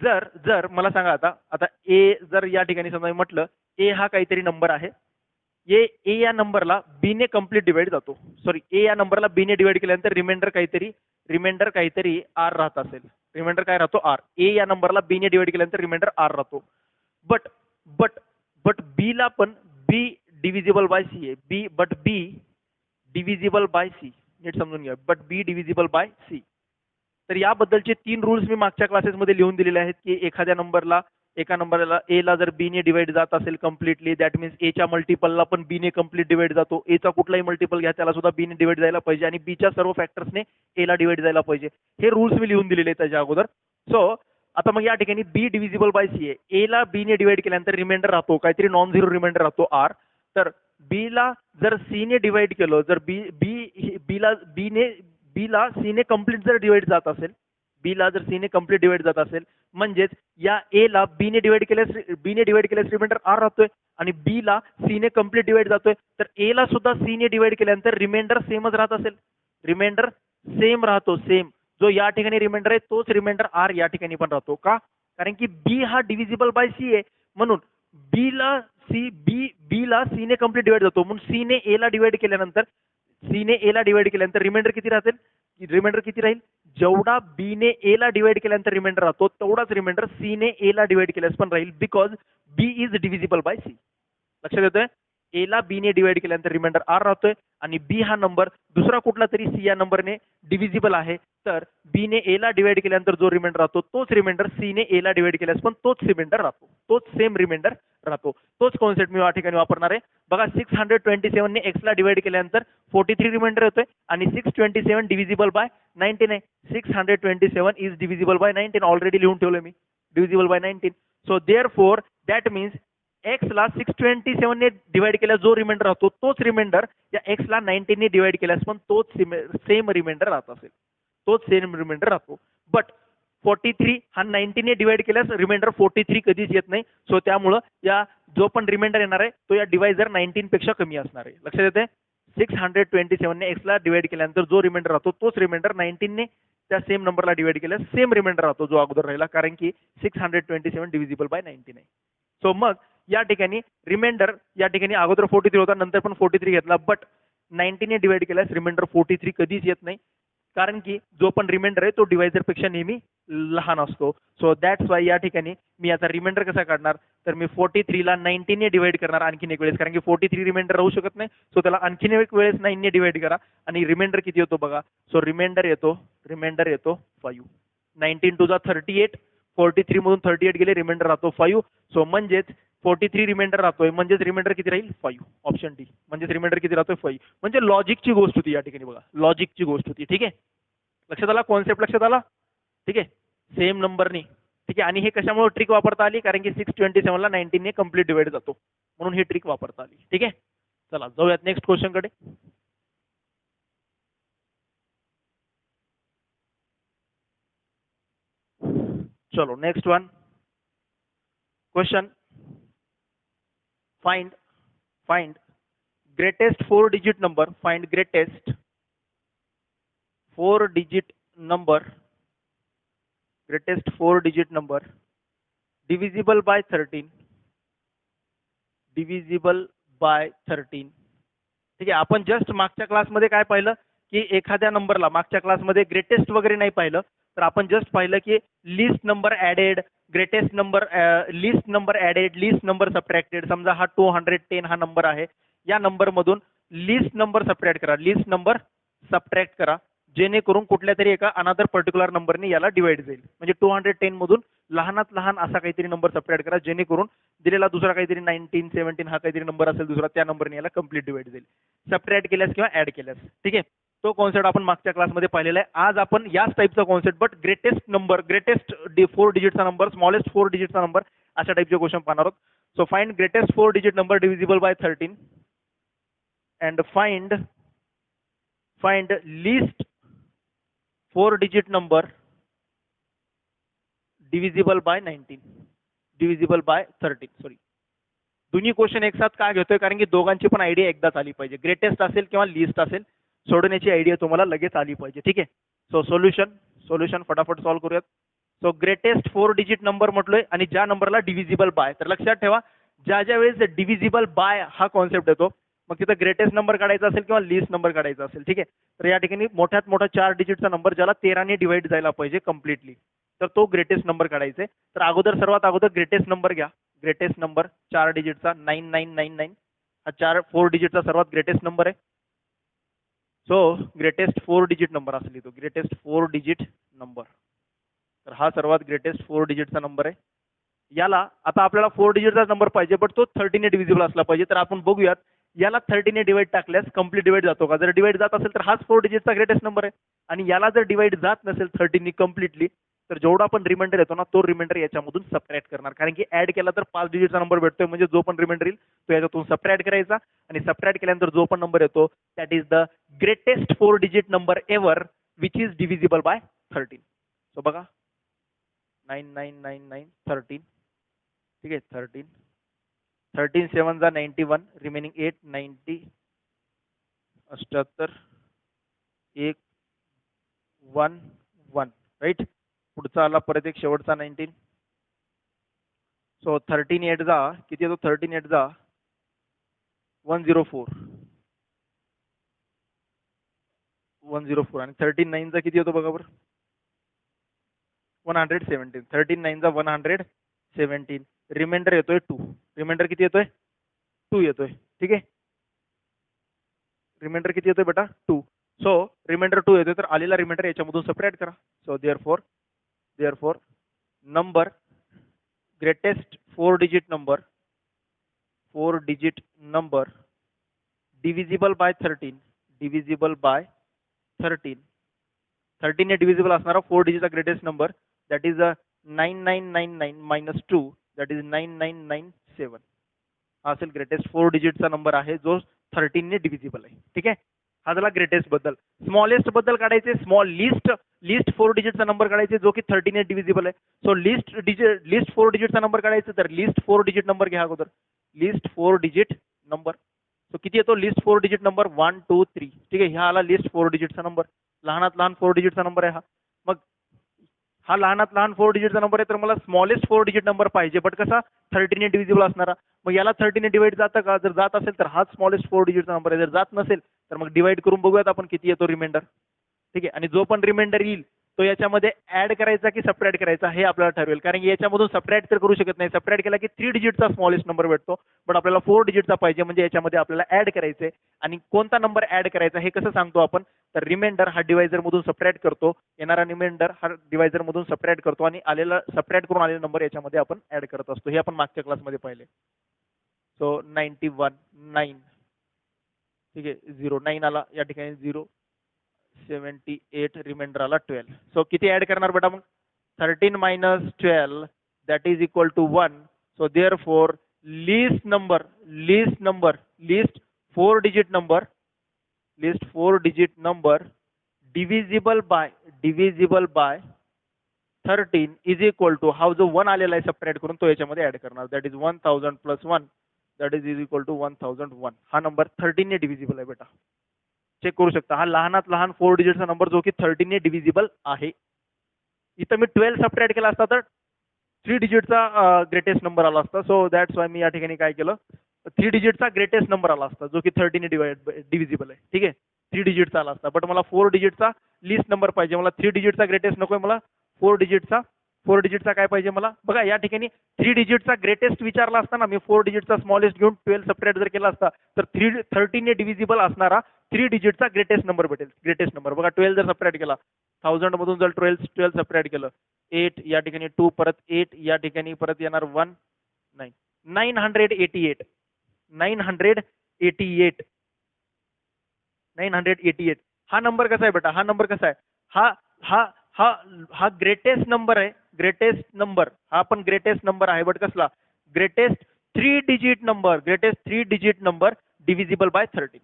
जर मला सांगा आता ए, जर या ठिकाणी समजा म्हटलं ए हा काहीतरी नंबर आहे, ए या नंबरला बी ने कंप्लीट डिवाइड जातो, सॉरी ए या नंबरला बी ने डिवाइड केल्यानंतर रिमाइंडर काहीतरी आर राहत असेल, रिमाइंडर काय राहतो आर. ए या नंबरला बी ने डिवाइड केल्यानंतर रिमाइंडर आर राहतो. बट बी ला पण बी डिव्हिजिबल बाय सी आहे, बी डिव्हिजिबल बाय सी, नीट समजून घ्या, but B divisible by C. तर याबद्दलचे 3 रूल्स मी मागच्या क्लासेसमध्ये लिहून दिलेले आहेत की एका नंबरला ए ला जर बी ने डिवाइड जात असेल कम्प्लिटली, दॅट मीन्स ए च्या मल्टिपलला पण बी ने कंप्लीट डिवाइड जातो, ए चा कुठलाही मल्टिपल घ्या त्याला सुद्धा बी ने डिवाइड जायला पाहिजे, आणि बी च्या सर्व फॅक्टर्सने ए ला डिवाइड जायला पाहिजे. हे रूल्स मी लिहून दिलेले आहेत त्याच्या अगोदर. सो आता मग या ठिकाणी बी डिव्हिजिबल बाय सी आहे, ए ला बी ने डिवाइड केल्यानंतर रिमाइंडर राहतो काहीतरी नॉन झिरो रिमाइंडर राहतो आर. तर बी ला जर सी ने डिवाइड केलं, जर बी ला सी ने कंप्लीट जर डिवाइड जात असेल, म्हणजेच या ए ला बी ने डिवाइड केल्यास रिमाइंडर आर राहतोय, आणि बी ला सी ने कंप्लीट डिवाइड जातोय, तर ए ला सुद्धा सी ने डिवाइड केल्यानंतर रिमाइंडर सेमच राहत असेल, रिमाइंडर सेम राहतो, सेम जो या ठिकाणी रिमाइंडर आहे तोच रिमाइंडर आर या ठिकाणी पण राहतो. का? कारण की बी हा डिव्हिजिबल बाय सी आहे, म्हणून बी ला सी ने कंप्लीट डिवाइड जातो, म्हणून सी ने ए ला डिवाइड केल्यानंतर रिमाइंडर किती राहील, जेवढा बी ने ए ला डिवाइड केल्यानंतर रिमाइंडर राहतो तेवढाच रिमाइंडर सी ने ए ला डिवाइड केल्यास पण राहील, because B is divisible by C. लक्षात येतोय, ए ला बी ने डिवाइड केल्यानंतर रिमाइंडर आर राहतोय, आणि बी हा नंबर दुसरा कुठला तरी सी या नंबरने डिव्हिजिबल आहे, तर बी ने ए ला डिवाइड केल्यानंतर जो रिमाइंडर राहतो तोच रिमाइंडर सी ने ए ला डिवाइड केल्यास पण तोच रिमाइंडर राहतो, तोच सेम रिमाइंडर राहतो. तोच कॉन्सेप्ट मी या ठिकाणी वापरणार आहे. बघा 627 ने एक्स ला डिवाइड केल्यानंतर 43 रिमाइंडर येतोय, आणि 627 डिव्हिजिबल बाय 19 आहे, 627 इज डिव्हिजिबल बाय 19, ऑलरेडी लिहून ठेवलं मी, divisible by 19. So therefore that means X ला 627 ने डिवाइड केल्यास जो रिमाइंडर राहतो तोच रिमाइंडर या एक्स ला 19 ने डिवाइड केल्यास पण तोच सेम रिमाइंडर राहत असेल, तोच सेम रिमाइंडर राहतो. बट 43 हा 19 ने डिवाइड केल्यास रिमाइंडर 43 कधीच येत नाही. सो त्यामुळं या जो पण रिमाइंडर येणार आहे तो या डिवायझर 19 पेक्षा कमी असणार आहे. लक्षात येते, 627 ने एक्स ला डिवाइड केल्यानंतर जो रिमाइंडर राहतो तोच रिमाइंडर 19 ने त्या सेम नंबरला डिवाइड केल्यास सेम रिमाइंडर राहतो जो अगोदर राहिला, कारण की 627 डिव्हिजिबल बाय 19 आहे. सो मग या ठिकाणी रिमाइंडर या ठिकाणी अगोदर 43 होता, नंतर पण 43 घेतला, बट 19 ने डिवाइड केल्यास रिमाइंडर 43 कधीच येत नाही, कारण की जो पण रिमाइंडर आहे तो डिवायझर पेक्षा नेहमी लहान असतो. सो दॅट्स वाय या ठिकाणी मी आता रिमाइंडर कसा काढणार, तर मी 43 ला 19 ने डिवाइड करणार आणखीन एक वेळेस, कारण की 43 रिमाइंडर राहू शकत नाही. सो त्याला आणखीन एक वेळेस 9 ने डिवाइड करा, आणि रिमाइंडर किती येतो बघा. सो रिमाइंडर येतो 5. 19 टू जा 38, 43 मधून 38 गेले, रिमाइंडर राहतो 5. सो म्हणजेच 43 रिमाइंडर राहतोय, म्हणजेच रिमाइंडर किती राहील 5. ऑप्शन डी, म्हणजेच रिमाइंडर किती राहतोय 5. म्हणजे लॉजिकची गोष्ट होती या ठिकाणी, बघा लॉजिकची गोष्ट होती. ठीक आहे, लक्षात आला, कॉन्सेप्ट लक्षात आला. ठीक आहे, सेम नंबरनी. ठीक आहे, आणि हे कशामुळे ट्रिक वापरता आली, कारण की 627 ला 19 ने कम्प्लीट डिवाइड जातो, म्हणून ही ट्रिक वापरता आली. ठीक आहे, चला जाऊयात नेक्स्ट क्वेश्चन कडे. चलो next one question. Find greatest 4 digit number. Find greatest 4 digit number. Greatest 4 digit number divisible by 13. Divisible by 13. ठीक आहे, आपण जस्ट मागच्या क्लासमध्ये काय पाहिलं की एखाद्या नंबरला, मागच्या क्लासमध्ये ग्रेटेस्ट वगैरे नाही पाहिलं, तर आपण जस्ट पाहिलं की least number added, greatest number, least number added, least number subtracted. समजा हा 210 हा नंबर आहे, या नंबर मधून लिस्ट नंबर सबट्रॅक्ट करा, लिस्ट नंबर सबट्रॅक्ट करा, जेणेकरून कुठल्या तरी एका अनादर पर्टिक्युलर नंबरने याला डिवाइड जाईल. म्हणजे 210 मधून लहानात लहान असा काहीतरी नंबर सबट्रॅक्ट करा, जेणेकरून दिलेला दुसरा काहीतरी 19, 17 हा काहीतरी नंबर असेल दुसरा, त्या नंबरने याला कम्प्लीट डिवाइड जाईल, सबट्रॅक्ट केल्यास किंवा ऍड केल्यास. ठीक आहे, तो कॉन्सेप्ट आपण मागच्या क्लासमध्ये पाहिलेला आहे. आज आपण याच टाईपचा concept, but greatest number, greatest 4 डिजिटचा नंबर, स्मॉलेस्ट 4 डिजिटचा नंबर, अशा टाईपचे क्वेश्चन पाहणार आहोत. So find greatest 4 digit number divisible by 13 and find least 4 digit number divisible by 19, divisible by 13. Sorry, दोन्ही क्वेश्चन एक साथ का घेतोय, कारण की दोघांची पण आयडिया एकदाच आली पाहिजे. ग्रेटेस्ट असेल किंवा लिस्ट असेल, सोडवण्याची आयडिया तुम्हाला लगेच आली पाहिजे. ठीक आहे, सो सोल्युशन फटाफट सॉल्व्ह करूयात. सो ग्रेटेस्ट 4 डिजिट नंबर म्हटलोय, आणि ज्या नंबरला डिव्हिजिबल बाय, तर लक्षात ठेवा ज्या वेळेस डिव्हिजिबल बाय हा कॉन्सेप्ट येतो, मग तिथं ग्रेटेस्ट नंबर काढायचा असेल किंवा लिस्ट नंबर काढायचा असेल. ठीक आहे, तर या ठिकाणी मोठ्यात मोठा 4 डिजिटचा नंबर ज्याला 13 ने डिवाइड जायला पाहिजे कम्प्लिटली, तर तो ग्रेटेस्ट नंबर काढायचा आहे. तर सर्वात अगोदर ग्रेटेस्ट नंबर घ्या. ग्रेटेस्ट नंबर 4 डिजिटचा 9999 हा 4 डिजिटचा सर्वात ग्रेटेस्ट नंबर आहे. सो ग्रेटेस्ट 4 डिजिट नंबर असं लिहितो, ग्रेटेस्ट 4 डिजिट नंबर. तर हा सर्वात ग्रेटेस्ट 4 डिजिटचा नंबर आहे. याला आता आपल्याला 4 डिजिटचा नंबर पाहिजे, बट तो 13 ने डिव्हिजिबल असला पाहिजे. तर आपण बघूयात याला 13 ने डिवाइड टाकल्यास कम्प्लीट डिवाइड जातो का. जर डिवाइड जात असेल तर हाच 4 डिजिटचा ग्रेटेस्ट नंबर आहे, आणि याला जर डिवाइड जात नसेल 13 ने कम्प्लिटली, तर जेवढा पण रिमाइंडर येतो ना, तो रिमाइंडर याच्यामधून सबट्रॅक्ट करणार. कारण की ऍड केला तर 5 डिजिटचा नंबर भेटतोय, म्हणजे जो पण रिमाइंडर येईल तो याच्यातून सबट्रॅक्ट करायचा, आणि सबट्रॅक्ट केल्यानंतर जो पण नंबर येतो that is the greatest 4 digit number ever which is divisible by 13. So बघा 9999 13. ठीक आहे, 13 7 जा 91, रिमेनिंग 8 90 78 1 1 1. राईट, पुढचा आला परत एक शेवटचा 19. सो 13 8 जा किती येतो, 13 8 जा 104, 104, आणि 13 9 जा किती येतो बघा बरं, 117. 13 9 जा 117, रिमाइंडर येतोय 2. रिमाइंडर किती येतोय, 2 येतोय. ठीक आहे, रिमाइंडर किती येतोय बेटा, 2. सो रिमाइंडर 2 येतोय, तर आलेला रिमाइंडर याच्यामधून सबट्रॅक्ट करा. So therefore number greatest 4 digit number divisible by 13, divisible by 13. 13 ने डिव्हिजिबल असणारा 4 डिजिटचा greatest number that is 9999 minus 2 that is 9997. हा असेल ग्रेटेस्ट 4 डिजिटचा नंबर आहे जो 13 ने डिव्हिजिबल आहे. ठीक आहे, हा झाला ग्रेटेस्ट बद्दल. स्मॉलेस्ट बद्दल काढायचे, लिस्ट 4 डिजिटचा नंबर काढायचे जो की 13 ने डिव्हिजिबल आहे. सो लिस्ट 4 डिजिटचा नंबर काढायचा, तर लिस्ट 4 डिजिट नंबर घ्या अगोदर, लिस्ट 4 डिजिट नंबर. सो किती येतो लिस्ट 4 डिजिट नंबर 1 2 3. ठीक आहे, हा आला लिस्ट 4 डिजिटचा नंबर, लहानात लहान 4 डिजिटचा नंबर आहे हा. मग हा लहानात लहान 4 डिजिटचा नंबर आहे, तर मला स्मॉलेस्ट 4 डिजिट नंबर पाहिजे, बट कसा 13 ने डिव्हिजिबल असणारा. मग याला 13 ने डिवाइड जातं का, जर जात असेल तर हाच स्मॉलेस्ट 4 डिजिटचा नंबर आहे. जर जात नसेल तर मग डिवाइड करून बघूयात आपण किती येतो रिमाइंडर. ठीक आहे, आणि जो पण रिमाइंडर येईल तो याच्यामध्ये ऍड करायचा की सबट्रॅक्ट करायचा हे आपल्याला ठरवेल, कारण याच्यामधून सबट्रॅक्ट तर करू शकत नाही. सबट्रॅक्ट केला की 3 डिजिटचा स्मॉलेस्ट नंबर भेटतो, पण आपल्याला 4 डिजिटचा पाहिजे, म्हणजे याच्यामध्ये आपल्याला ऍड करायचंय. आणि कोणता नंबर ऍड करायचा हे कसं सांगतो आपण, तर रिमाइंडर हा डिवायझर मधून सबट्रॅक्ट करतो, येणारा रिमाइंडर हा डिवायझर मधून सबट्रॅक्ट करतो, आणि आलेला सबट्रॅक्ट करून आलेला नंबर याच्यामध्ये आपण ऍड करत असतो. हे आपण मागच्या क्लासमध्ये पाहिले. सो 91 9, ठीक आहे, 09 आला या ठिकाणी, 078 रिमाइंडर आला 12. सो किती ऍड करणार बेटा मग, 13 minus 12 that is equal to 1. So there four least number, least 4 digit number, least 4 digit number divisible by 13 is equal to, हा जो 1 आलेला आहे सबट्रॅक्ट करून तो याच्यामध्ये ऍड करणार, that is 1000 plus 1 that is equal to 1001. हा नंबर 13 ने डिव्हिजिबल आहे बेटा, चेक करू शकता. हा लहानात लहान 4 डिजिटचा नंबर जो की 13 ने डिव्हिजिबल आहे. इथं मी 12 सबट्रॅक्ट केला असता तर 3 डिजिटचा ग्रेटेस्ट नंबर आला असता. सो दॅट्स वाय मी या ठिकाणी काय केलं, 3 डिजिटचा ग्रेटेस्ट नंबर आला असता जो की 13 ने डिव्हिजिबल आहे. ठीक आहे, 3 डिजिटचा आला असता, बट मला 4 डिजिटचा लिस्ट नंबर पाहिजे. मला 3 डिजिटचा ग्रेटेस्ट नकोय, मला 4 डिजिटचा काय पाहिजे मला. बघा या ठिकाणी 3 डिजिटचा ग्रेटेस्ट विचारला असता ना, मी 4 डिजिटचा स्मॉलेस्ट घेऊन 12 सबट्रॅक्ट जर केला असता तर 13 ने डिव्हिजिबल असणारा 3 डिजिटचा ग्रेटेस्ट नंबर भेटेल. ग्रेटेस्ट नंबर बघा, 12 जर सबट्रॅक्ट केला 1000 मधून, जर 12 सबट्रॅक्ट केलं 8 या ठिकाणी 2 परत 8 या ठिकाणी परत येणार 1 9 988 988. हा नंबर कसा आहे बेटा, हा नंबर कसा आहे, हा हा हा हा ग्रेटेस्ट नंबर आहे. ग्रेटेस्ट नंबर हा पण ग्रेटेस्ट नंबर आहे, बट कसला, greatest 3 digit number divisible by 13.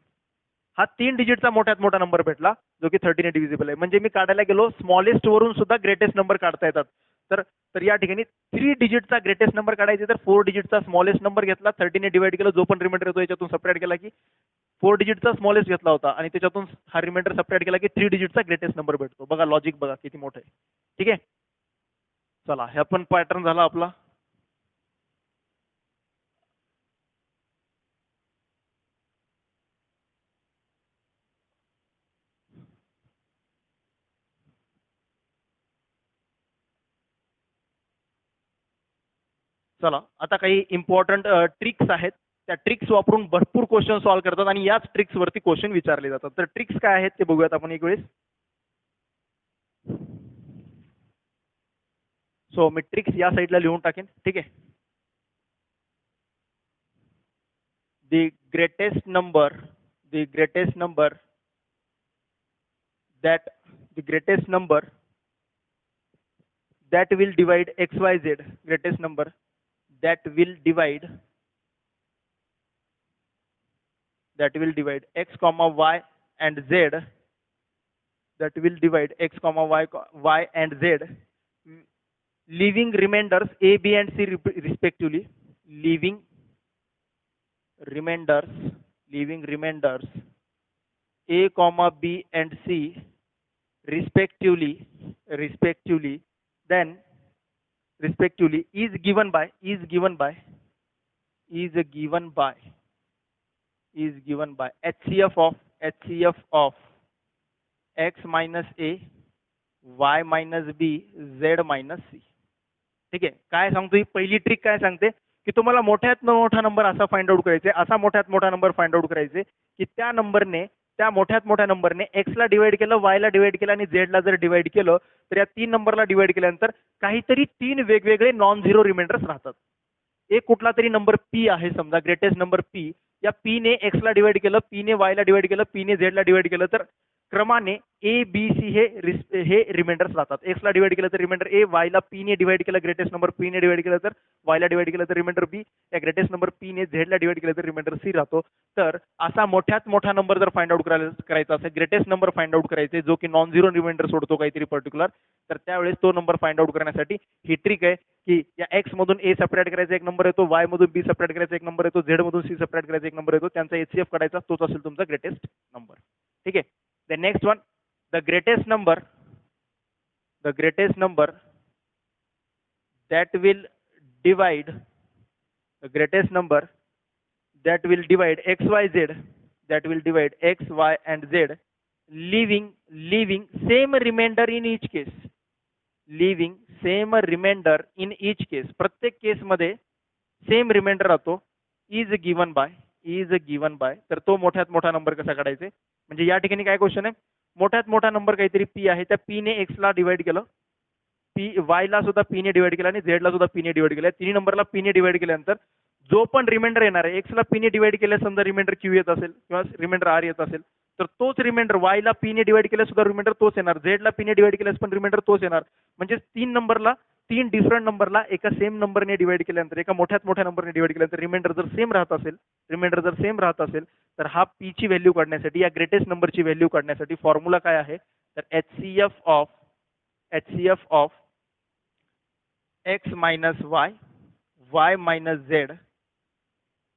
हा 3 डिजिटचा मोठ्यात मोठा नंबर भेटला जो की 13 ने डिव्हिजिबल आहे. म्हणजे मी काढायला गेलो स्मॉलेस्ट वरून सुद्धा ग्रेटेस्ट नंबर काढता येतात. तर तर या ठिकाणी 3 डिजिटचा ग्रेटेस्ट नंबर काढायचे तर 4 डिजिटचा स्मॉलेस्ट नंबर घेतला, 13 ने डिवाइड केलं, जो पण रिमाइंडर येतो याच्यातून सबट्रॅक्ट केला की 4 डिजिटचा स्मॉलेस्ट घेतला होता आणि त्याच्यातून हा रिमाइंडर सबट्रॅक्ट केला की 3 डिजिटचा ग्रेटेस्ट नंबर भेटतो. बघा लॉजिक बघा किती मोठं आहे. ठीक आहे, चला हा पण पॅटर्न झाला आपला. चला आता काही इम्पॉर्टंट ट्रिक्स आहेत, त्या ट्रिक्स वापरून भरपूर क्वेश्चन सॉल्व्ह करतात आणि याच ट्रिक्स वरती क्वेश्चन विचारले जातात. तर ट्रिक्स काय आहेत ते बघूयात आपण एक वेळेस. सो मी ट्रिक्स या साईडला लिहून टाकेन. ठीक आहे, the greatest number that the greatest number that will divide xyz, greatest number that will divide x comma y and z, that will divide x comma y and z, leaving remainders a, b and c respectively, leaving remainders a comma b and c respectively, then respectively is given by HCF of x minus a, y minus b, z minus c. ठीक आहे, काय सांगतो ही पहिली trick काय सांगते की तुम्हाला मोठ्यात मोठा नंबर असा फाइंड आउट करायचा आहे, असा मोठ्यात मोठा नंबर फाइंड आउट करायचे की त्या नंबरने, त्या मोठ्यात मोठ्या नंबरने x ला डिवाइड केलं, y ला डिवाइड केलं आणि z ला जर डिवाइड केलं तर या 3 नंबरला डिवाइड केल्यानंतर काहीतरी 3 वेगवेगळे नॉन झिरो रिमाइंडर्स राहतात. एक कुठला तरी नंबर p आहे समजा, ग्रेटेस्ट नंबर p, या p ने x ला डिवाइड केलं, p ने y ला डिवाइड केलं, p ने z ला डिवाइड केलं तर क्रमाने ए बी सी हे रिमाइंडर्स राहतात. एक्स ला डिवाइड केलं तर रिमाइंडर ए, वाय ला पी ने डिवाइड केलं, ग्रेटेस्ट नंबर पी ने डिवाइड केलं तर वाय ला डिवाइड केलं तर रिमाइंडर बी, या ग्रेटेस्ट नंबर पी ने झेड ला डिवाइड केलं तर रिमाइंडर सी राहतो. तर असा मोठ्यात मोठा नंबर जर फाइंड आउट करायचा असेल, ग्रेटेस्ट नंबर फाइंड आउट करायचे जो की नॉन झिरो रिमाइंडर सोडतो काहीतरी पर्टिक्युलर, तर त्यावेळेस तो नंबर फाइंड आउट करण्यासाठी ही ट्रिक आहे की या एक्स मधून ए सेपरेट करायचा एक नंबर येतो, वाय मधून बी सेपरेट करायचा एक नंबर येतो, झेड मधून सी सेपरेट करायचा एक नंबर येतो, त्यांचा एचसीएफ काढायचा, तोच असेल तुमचा ग्रेटेस्ट नंबर. ठीक आहे, the next one, the greatest number that will divide x y and z, leaving same remainder in each case. Living same remainder in each case, प्रत्येक केसमध्ये सेम रिमाइंडर राहतो, इज गिवन बाय, तर तो मोठ्यात मोठा number कसा काढायचा? म्हणजे या ठिकाणी काय क्वेश्चन आहे, मोठ्यात मोठा नंबर काहीतरी पी आहे, त्या पी ने एक्स ला डिवाइड केलं, पी वाय ला सुद्धा पी ने डिवाइड केला आणि झेड ला सुद्धा पी ने डिवाइड केला, तिन्ही नंबरला पी ने डिवाइड केल्यानंतर जो पण रिमाइंडर येणार आहे, एक्स ला पी ने डिवाइड केल्या समजा रिमाइंडर क्यू येत असेल किंवा रिमाइंडर आर येत असेल, तर तोच रिमाइंडर वाय ला पी ने डिवाइड केल्यास सुद्धा रिमाइंडर तोच येणार, झेड ला पी ने डिवाइड केल्यास पण रिमाइंडर तोच येणार. म्हणजे तीन डिफरंट नंबरला एका सेम नंबरने डिवाइड केल्यानंतर, एका मोठ्यात मोठ्या नंबरने डिवाइड केल्यानंतर रिमाइंडर जर सेम राहत असेल तर हा पी ची व्हॅल्यू काढण्यासाठी, या ग्रेटेस्ट नंबरची व्हॅल्यू काढण्यासाठी फॉर्म्युला काय आहे, तर HCF of x minus Y, y minus Z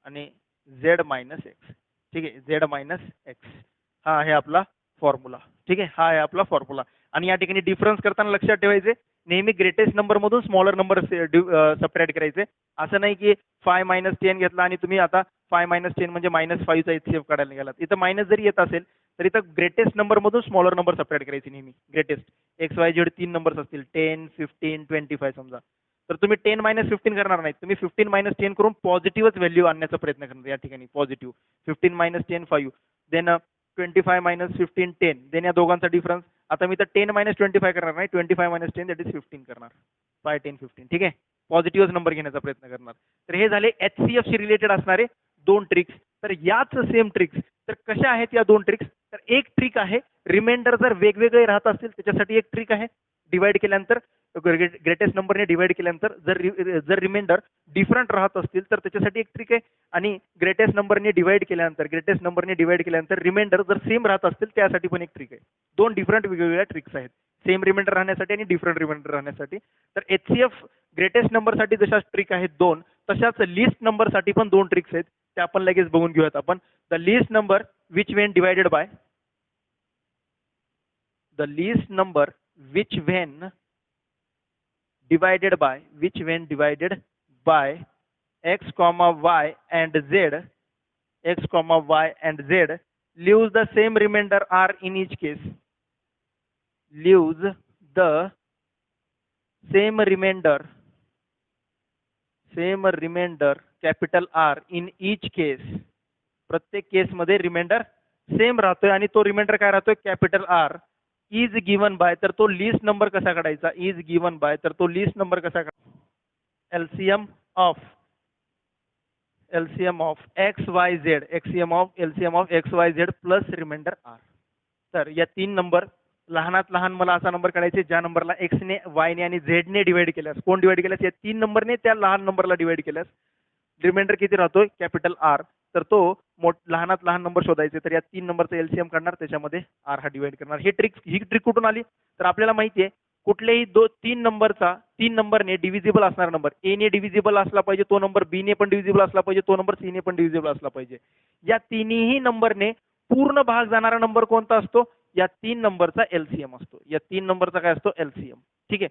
आणि झेड मायनस एक्स. ठीक आहे, झेड मायनस एक्स हा आहे आपला फॉर्म्युला. ठीक आहे, हा आहे आपला फॉर्म्युला. आणि या ठिकाणी डिफरन्स करताना लक्षात ठेवायचे, नेहमी ग्रेटेस्ट नंबर मधून स्मॉलर नंबर सबट्रॅक्ट करायचे. असं नाही की 5-10 घेतला आणि तुम्ही आता 5-10 म्हणजे -5 चा HCF काढायला निघालात. इथं मायनस जरी येत असेल तर इथं ग्रेटेस्ट नंबर मधून स्मॉलर नंबर सबट्रॅक्ट करायचे नेहमी. ग्रेटेस्ट XYZ 3 नंबर्स असतील, 10, 15, 25 समजा, तर तुम्ही 10-15 करणार नाही, तुम्ही 15-10 करून पॉझिटिव्हच व्हॅल्यू आणण्याचा प्रयत्न करणार. या ठिकाणी पॉझिटिव्ह 15-10 5, देन 25-15 10, देन या दोघांचा डिफरन्स. आता मी तर 10-25 करणार नाही, 25-10 दॅट इज 15 करणार, 5, 10, 15. ठीक आहे, पॉझिटिव्ह नंबर घेण्याचा प्रयत्न करणार. तर हे झाले HCF शी रिलेटेड असणारे दोन ट्रिक्स. तर याच सेम ट्रिक्स, तर कशा आहेत या दोन ट्रिक्स? तर एक ट्रिक आहे, रिमाइंडर जर वेगवेगळे राहत असतील त्याच्यासाठी एक ट्रिक आहे, डिवाइड केल्यानंतर ग्रेटेस्ट नंबरने डिवाइड केल्यानंतर जर रिमाइंडर डिफरंट राहत असतील तर त्याच्यासाठी एक ट्रिक आहे. आणि ग्रेटेस्ट नंबरने डिवाइड केल्यानंतर रिमाइंडर जर सेम राहत असतील त्यासाठी पण एक ट्रिक आहे. दोन डिफरंट वेगवेगळ्या ट्रिक्स आहेत, सेम रिमाइंडर राहण्यासाठी आणि डिफरंट रिमाइंडर राहण्यासाठी. तर HCF ग्रेटेस्ट नंबरसाठी जशा ट्रिक आहेत दोन, तशाच लिस्ट नंबरसाठी पण दोन ट्रिक्स आहेत, त्या आपण लगेच बघून घेऊयात आपण. The list number which when divided bye x, y and z leaves the same remainder r in each case. Capital R in each case. प्रत्येक केस मध्ये रिमाइंडर सेम राहतोय आणि तो रिमाइंडर काय राहतोय, capital R. Is given by, तर तो least number कसा काढायचा, LCM of XYZ plus remainder R. तर या तीन नंबर, लहानात लहान मला असा नंबर काढायचे ज्या नंबरला X ने, Y ने आणि Z ने डिवाइड केल्यास, कोण डिवाइड केल्यास, या तीन नंबरने त्या लहान नंबरला डिवाइड केल्यास रिमाइंडर किती राहतोय, कॅपिटल R. तर तो लहानात लहान नंबर शोधायचे, तर या तीन नंबरचा LCM काढणार, त्याच्यामध्ये R हा डिवाइड करणार. ही ट्रिक कुठून आली, तर आपल्याला माहिती आहे कुठलेही तीन नंबरने डिव्हिजिबल असणारा नंबर, A ने डिव्हिजिबल असला पाहिजे तो नंबर, B ने पण डिव्हिजिबल असला पाहिजे तो नंबर, C ने पण डिव्हिजिबल असला पाहिजे. या तिन्ही नंबरने पूर्ण भाग जाणारा नंबर कोणता असतो, या तीन नंबरचा LCM असतो. या तीन नंबरचा काय असतो, LCM. ठीक आहे.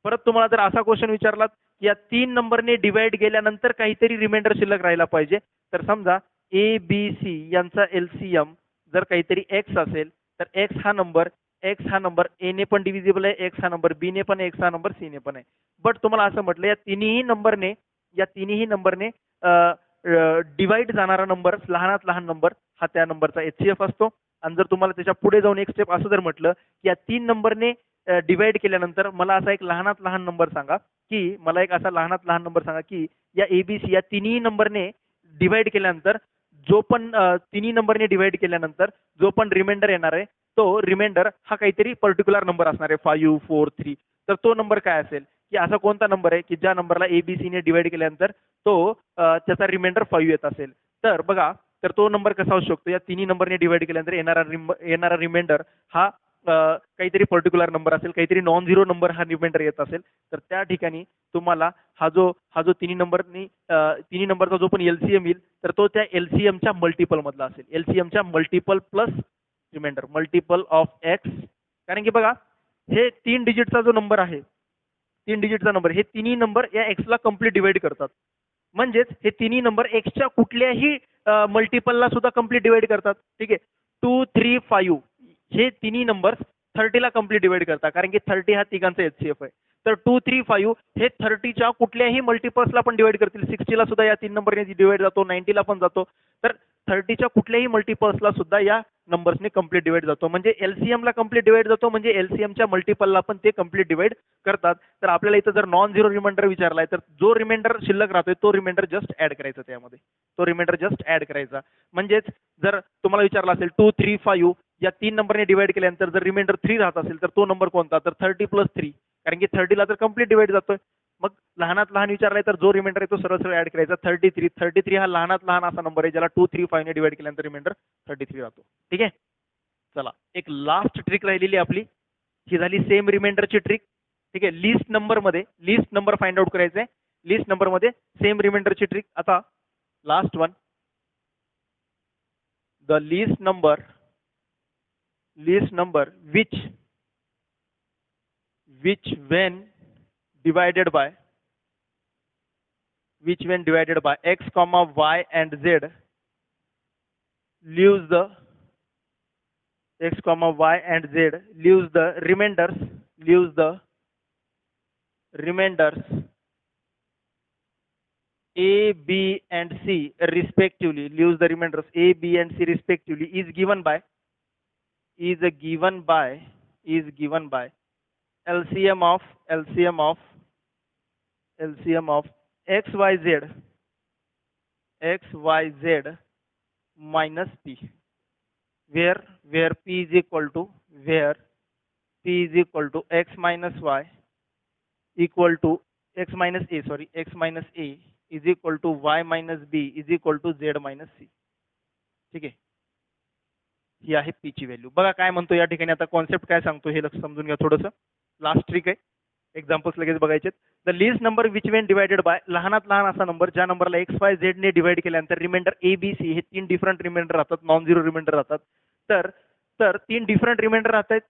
परत तुम्हाला जर असा क्वेश्चन विचारला की या तीन नंबरने डिवाइड केल्यानंतर काहीतरी रिमाइंडर शिल्लक राहिला पाहिजे, तर समजा ABC यांचा LCM जर काहीतरी X असेल, तर X हा नंबर A ने पण डिव्हिजिबल आहे, X हा नंबर B ने पण, X हा नंबर C ने पण आहे. बट तुम्हाला असं म्हटलं या तिन्ही नंबरने डिवाइड जाणारा नंबर, लहानात लहान नंबर हा त्या नंबरचा HCF असतो. आणि जर तुम्हाला त्याच्या पुढे जाऊन एक स्टेप असं जर म्हटलं की या तीन नंबरने डिवाइड केल्यानंतर मला असा एक लहानात लहान नंबर सांगा की या ABC या तिन्ही नंबरने डिवाइड केल्यानंतर जो पण रिमाइंडर येणार आहे, तो रिमाइंडर हा काहीतरी पर्टिक्युलर नंबर असणार आहे, 5, 4, 3. तर तो नंबर काय असेल, की असा कोणता नंबर आहे की ज्या नंबरला ABC ने डिवाइड केल्यानंतर तो त्याचा रिमाइंडर 5 येत असेल. तर बघा, तर तो नंबर कसा असू शकतो, या तिन्ही नंबरने डिवाइड केल्यानंतर येणारा रिमाइंडर हा काहीतरी पर्टिक्युलर नंबर असेल, काहीतरी नॉन झिरो नंबर हा रिमाइंडर येत असेल. तर त्या ठिकाणी तुम्हाला हा जो तिन्ही नंबरचा जो पण LCM येईल, तर तो त्या LCMच्या मल्टिपल मधला असेल, LCMच्या multiple plus remainder, multiple of X. कारण की बघा, हे 3 डिजिटचा जो नंबर आहे, 3 डिजिटचा नंबर, हे तिन्ही नंबर या X ला कम्प्लीट डिवाइड करतात. म्हणजेच हे तिन्ही नंबर Xच्या कुठल्याही मल्टिपलला सुद्धा कम्प्लीट डिवाइड करतात. ठीक आहे, 2, 3, 5 हे तिन्ही नंबर 30ला कम्प्लीट डिवाइड करता, कारण की 30 हा तिघांचा HCF आहे. तर 2 3 5 हे 30च्या कुठल्याही मल्टिपल्सला पण डिवाइड करतील. 60ला सुद्धा या 3 नंबरने डिवाइड जातो, 90ला पण जातो. तर 30च्या कुठल्याही मल्टिपल्सला सुद्धा या नंबर्सने कम्प्लीट डिवाइड जातो. म्हणजे LCM ला कम्प्लीट डिवाइड जातो, म्हणजे LCMच्या मल्टिपलला पण ते कम्प्लीट डिवाइड करतात. तर आपल्याला इथं जर नॉन झिरो रिमाइंडर विचारलाय, तर जो रिमाइंडर शिल्लक राहतोय तो रिमाइंडर जस्ट ऍड करायचा त्यामध्ये. तो रिमाइंडर जस्ट ऍड करायचा. म्हणजेच जर तुम्हाला विचारलं असेल 2 3 5 या 3 नंबरने डिवाइड केल्यानंतर जर रिमाइंडर 3 राहत असेल तर तो नंबर कोणता, तर 30 + 3, कारण की 30ला तर कम्प्लीट डिवाइड जातोय. मग लहानात लहान विचारलाय तर जो रिमाइंडर आहे तो सरळ सरळ ऍड करायचा. 33 हा लहानात लहान असा नंबर आहे ज्याला 2 3 5 ने डिवाइड केल्यानंतर रिमाइंडर 33 राहतो. ठीक आहे. चला, एक लास्ट ट्रिक राहिलेली आपली, ही झाली सेम रिमाइंडरची ट्रिक. ठीक आहे. लिस्ट नंबर फाइंड आउट करायचं आहे. लिस्ट नंबर मध्ये सेम रिमाइंडरची ट्रिक. आता last one, the list number which when divided by x comma y and z leaves the remainders a, b and c respectively, is given by LCM of xyz minus p, where p is equal to x minus y equal to x minus a is equal to y minus b is equal to z minus c. ठीक आहे. ही आहे P ची value. बघा काय म्हणतो या ठिकाणी, आता कॉन्सेप्ट काय सांगतो हे लक्ष समजून घ्या थोडंसं. लास्ट ट्रिक आहे, एक्झाम्पल्स लगेच बघायचे. The list number which when divided bye, लहानात लहान असा नंबर ज्या नंबरला एक्स वाय झेड ने डिवाइड केल्यानंतर रिमाइंडर ए बी सी हे 3 डिफरंट रिमाइंडर राहतात, नॉन झिरो रिमाइंडर राहतात. तर 3 डिफरंट रिमाइंडर राहतात.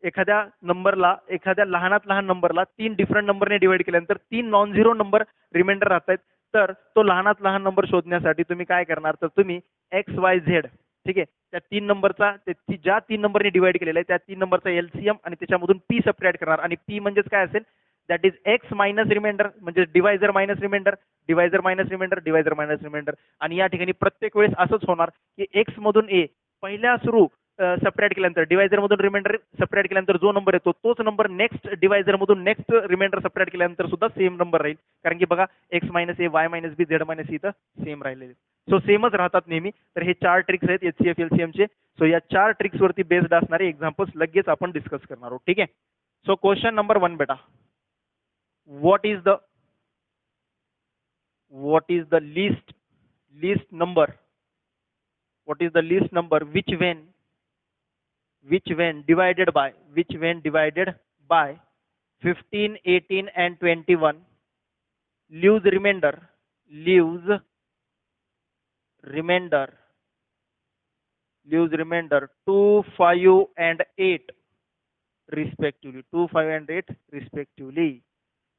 एखाद्या लहानात लहान नंबरला 3 डिफरंट नंबरने डिवाइड केल्यानंतर 3 नॉन झिरो नंबर रिमाइंडर राहतात. तर तो लहानात लहान नंबर शोधण्यासाठी तुम्ही काय करणार, तर तुम्ही एक्स वाय झेड, ठीक आहे, त्या 3 नंबरचा ज्या 3 नंबरने डिवाइड केलेला आहे त्या 3 नंबरचा LCM आणि त्याच्यामधून पी सबट्रॅक्ट करणार. आणि पी म्हणजेच काय असेल, that is X minus remainder, म्हणजे डिवायझर मायनस रिमाइंडर. आणि या ठिकाणी प्रत्येक वेळेस असंच होणार की एक्स मधून ए पहिल्या सुरू सबट्रॅक्ट केल्यानंतर, डिवायझर मधून रिमाइंडर सबट्रॅक्ट केल्यानंतर जो नंबर येतो तोच नंबर नेक्स्ट डिवायझर मधून नेक्स्ट रिमाइंडर सबट्रॅक्ट केल्यानंतर सुद्धा सेम नंबर राहील. कारण की बघा एक्स मायनस ए, वाय मायनस बी, झेड मायनस सी तर सेम राहिलेले. सो सेमच राहतात नेहमी. तर हे 4 ट्रिक्स आहेत HCF LCM चे. सो या 4 ट्रिक्स वरती बेस्ड असणारे एक्झाम्पल्स लगेच आपण डिस्कस करणार आहोत. ठीक आहे. सो क्वेश्चन नंबर 1 बेटा, what is the least number which when divided by 15 18 and 21 leaves remainder 2 5 and 8 respectively.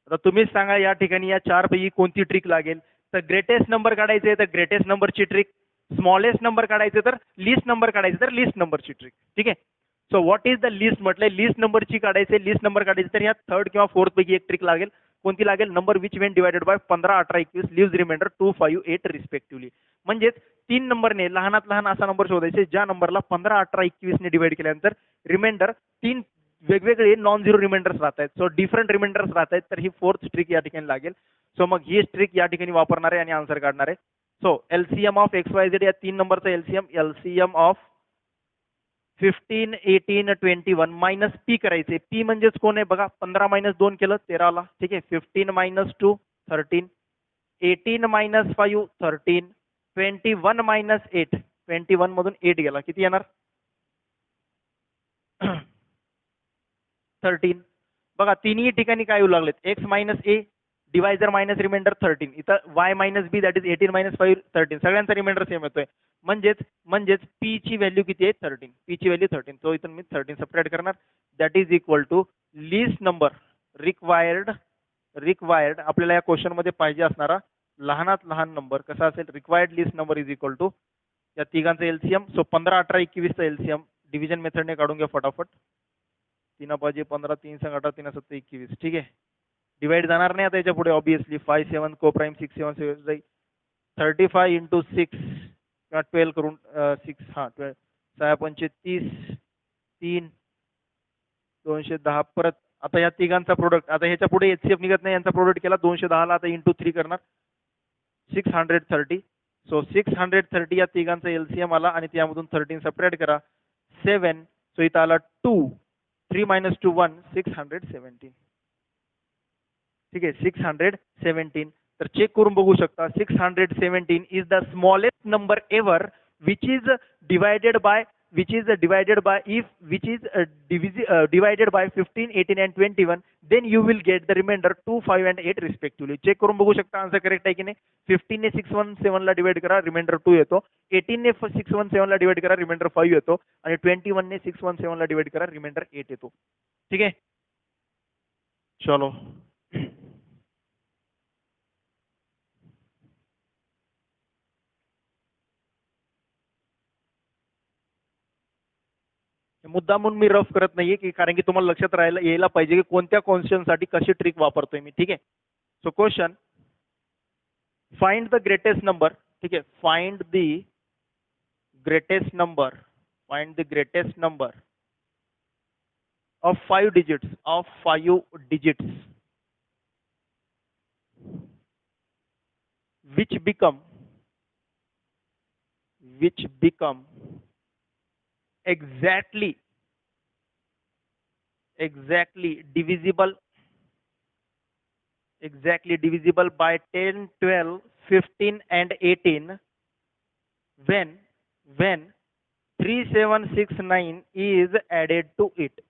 आता तुम्हीच सांगा या ठिकाणी या 4 पैकी कोणती ट्रिक लागेल. तर ग्रेटेस्ट नंबर काढायचे तर ग्रेटेस्ट नंबरची ट्रिक, स्मॉलेस्ट नंबर काढायचे तर लिस्ट नंबर काढायचे तर लिस्ट नंबरची ट्रिक. ठीक आहे. So what is the list म्हटलंय, लिस्ट नंबरची काढायचे, लिस्ट नंबर काढायचे तर या 3rd किंवा 4th पैकी एक ट्रिक लागेल. कोणती लागेल, number which when divided by 15 18 21 leaves remainder 2 5 8 respectively. म्हणजेच 3 नंबरने लहानात लहान असा नंबर शोधायचे ज्या नंबरला 15 18 21 ने डिवाइड केल्यानंतर रिमाइंडर 3 वेगवेगळे नॉन झिरो रिमाइंडर्स राहत आहेत. सो डिफरंट रिमाइंडर्स राहत आहेत. तर ही 4th ट्रिक या ठिकाणी लागेल. सो मग ही ट्रिक या ठिकाणी वापरणार आहे आणि आन्सर काढणार आहे. सो LCM ऑफ XYZ या 3 नंबरचा LCM ऑफ 15 18 21 मायनस पी करायचे. पी म्हणजेच कोण आहे बघा, 15 मायनस 2 केलं 13 ला. ठीक आहे. 15 मायनस 2 13, 18 मायनस 5 13, 21 मायनस 8, 21 मधून 8 गेला किती येणार 13. बघा तिन्ही ठिकाणी काय येऊ लागलेत, X minus A divisor minus remainder 13, इथं Y minus B that is 18 minus 5 13, सगळ्यांचा रिमाइंडर सेम येतोय. म्हणजेच पी ची व्हॅल्यू किती आहे 13, पी ची व्हॅल्यू 13. तो इथून मी 13 सबट्रॅक्ट करणार, that is equal to least number required आपल्याला या क्वेश्चन मध्ये पाहिजे असणारा लहानात लहान नंबर कसा असेल, required least number is equal to या तिघांचा LCM. सो 15 18 21 चा LCM डिव्हिजन मेथडने काढून घ्या फटाफट. 3 5 15 3 संग 18 3 7 21. ठीक आहे. डिवाइड जाणार नाही आता याच्या पुढे ऑब्विसली 5 7 को प्राईम 6 7 7 35 इंटू 6 किंवा 12 करून 6 हा 12 6 5 30 3 210 परत आता या तिघांचा प्रोडक्ट आता ह्याच्या पुढे एचसीएफ निघत नाही यांचा प्रोडक्ट केला 210 ला आता इंटू 3 करणार 630 सो 630 या तिघांचा एलसीएम आला आणि त्यामधून 13 सबट्रॅक्ट करा 7 सो इथं आला 2 3 minus 2 1 617. ठीक आहे 617 तर चेक करून बघू शकता 617 is the smallest number ever which is divided by if which is divided by 15 18 and 21 then you will get the remainder 2 5 and 8 respectively. Check करून बघू शकता आन्सर करेक्ट आहे की नाही. 15 ने 617 ला डिवाइड करा रिमाइंडर 2 येतो. 18 ने 617 ला डिवाइड करा रिमाइंडर 5 येतो आणि 21 ने 617 ला डिवाइड करा रिमाइंडर 8 येतो. ठीक आहे चलो मुद्दा म्हणून मी रफ करत नाहीये की कारण की तुम्हाला लक्षात यायला पाहिजे की कोणत्या क्वेश्चन साठी कशी ट्रिक वापरतोय मी. ठीक आहे so question find the greatest number. ठीक आहे find the greatest number of 5 digits which become exactly divisible by 10 12 15 and 18 when 3769 is added to it.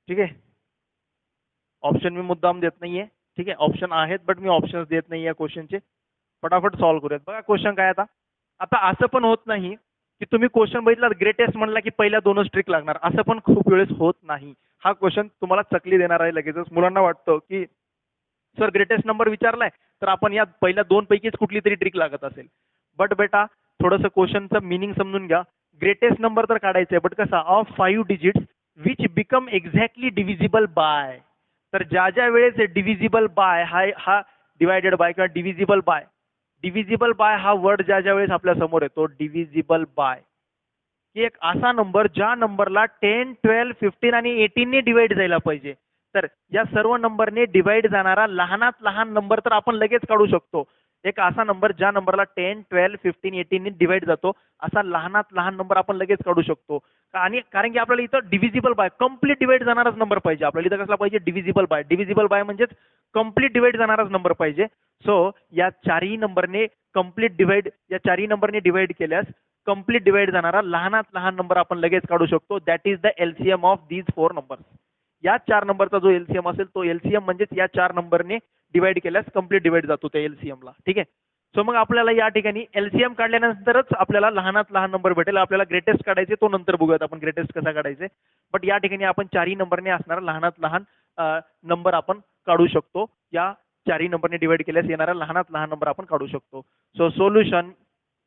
ठीक आहे ऑप्शन मी मुद्दाम देत नाहीये. ठीक आहे ऑप्शन आहेत बट मी ऑप्शन्स देत नाही या क्वेश्चनचे. फटाफट सॉल्व्ह करूयात. बघा क्वेश्चन काय आता असं पण होत नाही की तुम्ही क्वेश्चन बघितला ग्रेटेस्ट म्हणला की पहिल्या दोनच ट्रिक लागणार असं पण खूप वेळेस होत नाही. हा क्वेश्चन तुम्हाला चकली देणार आहे लगेचच. मुलांना वाटतं की सर ग्रेटेस्ट नंबर विचारलाय तर आपण या पहिल्या दोन पैकीच कुठली तरी ट्रिक लागत असेल. बट बेटा थोडंसं क्वेश्चनचं मिनिंग समजून घ्या. ग्रेटेस्ट नंबर तर काढायचंय बट कसा of 5 digits which become exactly divisible by. तर ज्या वेळेस डिव्हिजिबल बाय हा डिवायडेड बाय किंवा डिव्हिजिबल बाय हा वर्ड ज्या वेळेस आपल्या समोर येतो डिव्हिजिबल बाय की एक असा नंबर ज्या नंबरला 10 12 15 आणि 18 ने डिवाइड जायला पाहिजे. तर या सर्व नंबरने डिवाइड जाणारा लहानात लहान नंबर तर आपण लगेच काढू शकतो. एक असा नंबर ज्या नंबरला 10 12 15 18 ने डिवाइड जातो असा लहानात लहान नंबर आपण लगेच काढू शकतो. आणि कारण की आपल्याला इथं डिव्हिजिबल बाय कम्प्लीट डिवाइड जाणाराच नंबर पाहिजे. आपल्याला इथं कसला पाहिजे डिव्हिजिबल बाय म्हणजेच कम्प्लीट डिवाइड जाणाराच नंबर पाहिजे. सो या चारही नंबरने डिवाइड केल्यास कम्प्लीट डिवाइड जाणारा लहानात लहान नंबर आपण लगेच काढू शकतो. That is the LCM of these 4 numbers. या 4 नंबरचा जो एलसीएम असेल तो एलसीएम म्हणजेच या 4 नंबरने डिवाइड केल्यास कम्प्लीट डिवाइड जातो त्या एलसीएम ला. ठीक आहे सो मग आपल्याला या ठिकाणी एलसीएम काढल्यानंतरच आपल्याला लहानात लहान नंबर भेटेल. आपल्याला ग्रेटेस्ट काढायचे तो नंतर बघूयात आपण ग्रेटेस्ट कसा काढायचे. बट या ठिकाणी आपण चारही नंबरने असणारा लहानात लहान नंबर आपण काढू शकतो. या चारही नंबरने डिवाइड केल्यास येणारा लहानात लहान नंबर आपण काढू शकतो. सो सोल्युशन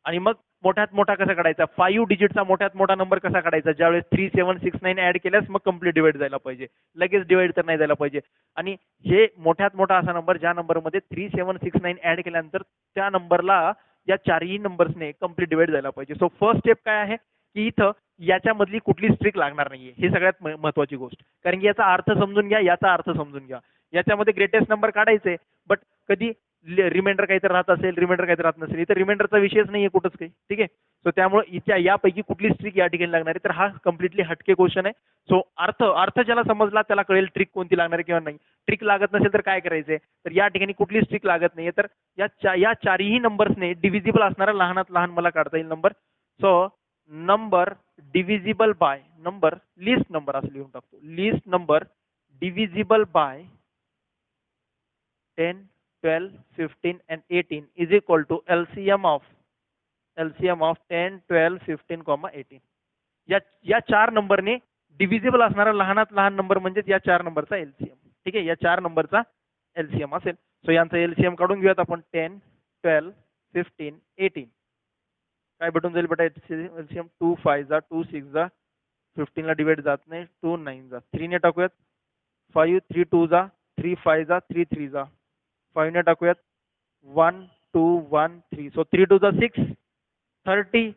आणि मग मोठ्यात मोठा कसा काढायचा 5 डिजिटचा मोठ्यात मोठा नंबर कसा काढायचा ज्यावेळेस 3769 ऍड केल्यास मग कम्प्लीट डिवाइड जायला पाहिजे. लगेच डिवाइड तर नाही जायला पाहिजे. आणि हे मोठ्यात मोठा असा नंबर ज्या नंबरमध्ये 3769 ऍड केल्यानंतर त्या नंबरला या चारही नंबर्सने कम्प्लीट डिवाइड जायला पाहिजे. सो फर्स्ट स्टेप काय आहे की इथं याच्यामधली कुठलीच ट्रिक लागणार नाहीये. हे सगळ्यात महत्वाची गोष्ट. कारण की याचा अर्थ समजून घ्या याच्यामध्ये ग्रेटेस्ट नंबर काढायचे बट कधी रिमाइंडर काहीतरी राहत असेल रिमाइंडर काहीतरी राहत नसेल. इथे रिमाइंडरचा विषयच नाहीये कुठंच काही. ठीक आहे सो त्यामुळे यापैकी कुठलीच ट्रिक या ठिकाणी लागणार आहे. तर हा कम्प्लिटली हटके क्वेश्चन आहे. सो अर्थ ज्याला समजला त्याला कळेल ट्रिक कोणती लागणार आहे किंवा नाही. ट्रिक लागत नसेल तर काय करायचंय तर या ठिकाणी कुठलीच ट्रिक लागत नाहीये. तर या चारही नंबर्सने डिव्हिजिबल असणारा लहानात लहान मला काढता येईल number. So number divisible by number least number असं लिहून टाकतो. List number divisible bye 10 12 15 and 18 is equal to LCM of 10 12 15, 18. या 4 नंबरने डिव्हिजिबल असणारा लहानात लहान नंबर म्हणजेच या 4 नंबरचा एलसीएम. ठीक आहे या 4 नंबरचा एलसीएम असेल. सो यांचा एलसीएम काढून घेऊयात आपण 10 12 15 18. काय भेटून जाईल बेटा एलसीएम 2 5 जा 2 6 जा 15 डिवाइड जात नाही, 2 9 जा, 3 ने टाकूयात, 5 3 2 जा, 3 5 जा, 3 3 जा, 5 ने टाकूयात, 1 2 1 3, सो 3 2 जा 6, 30,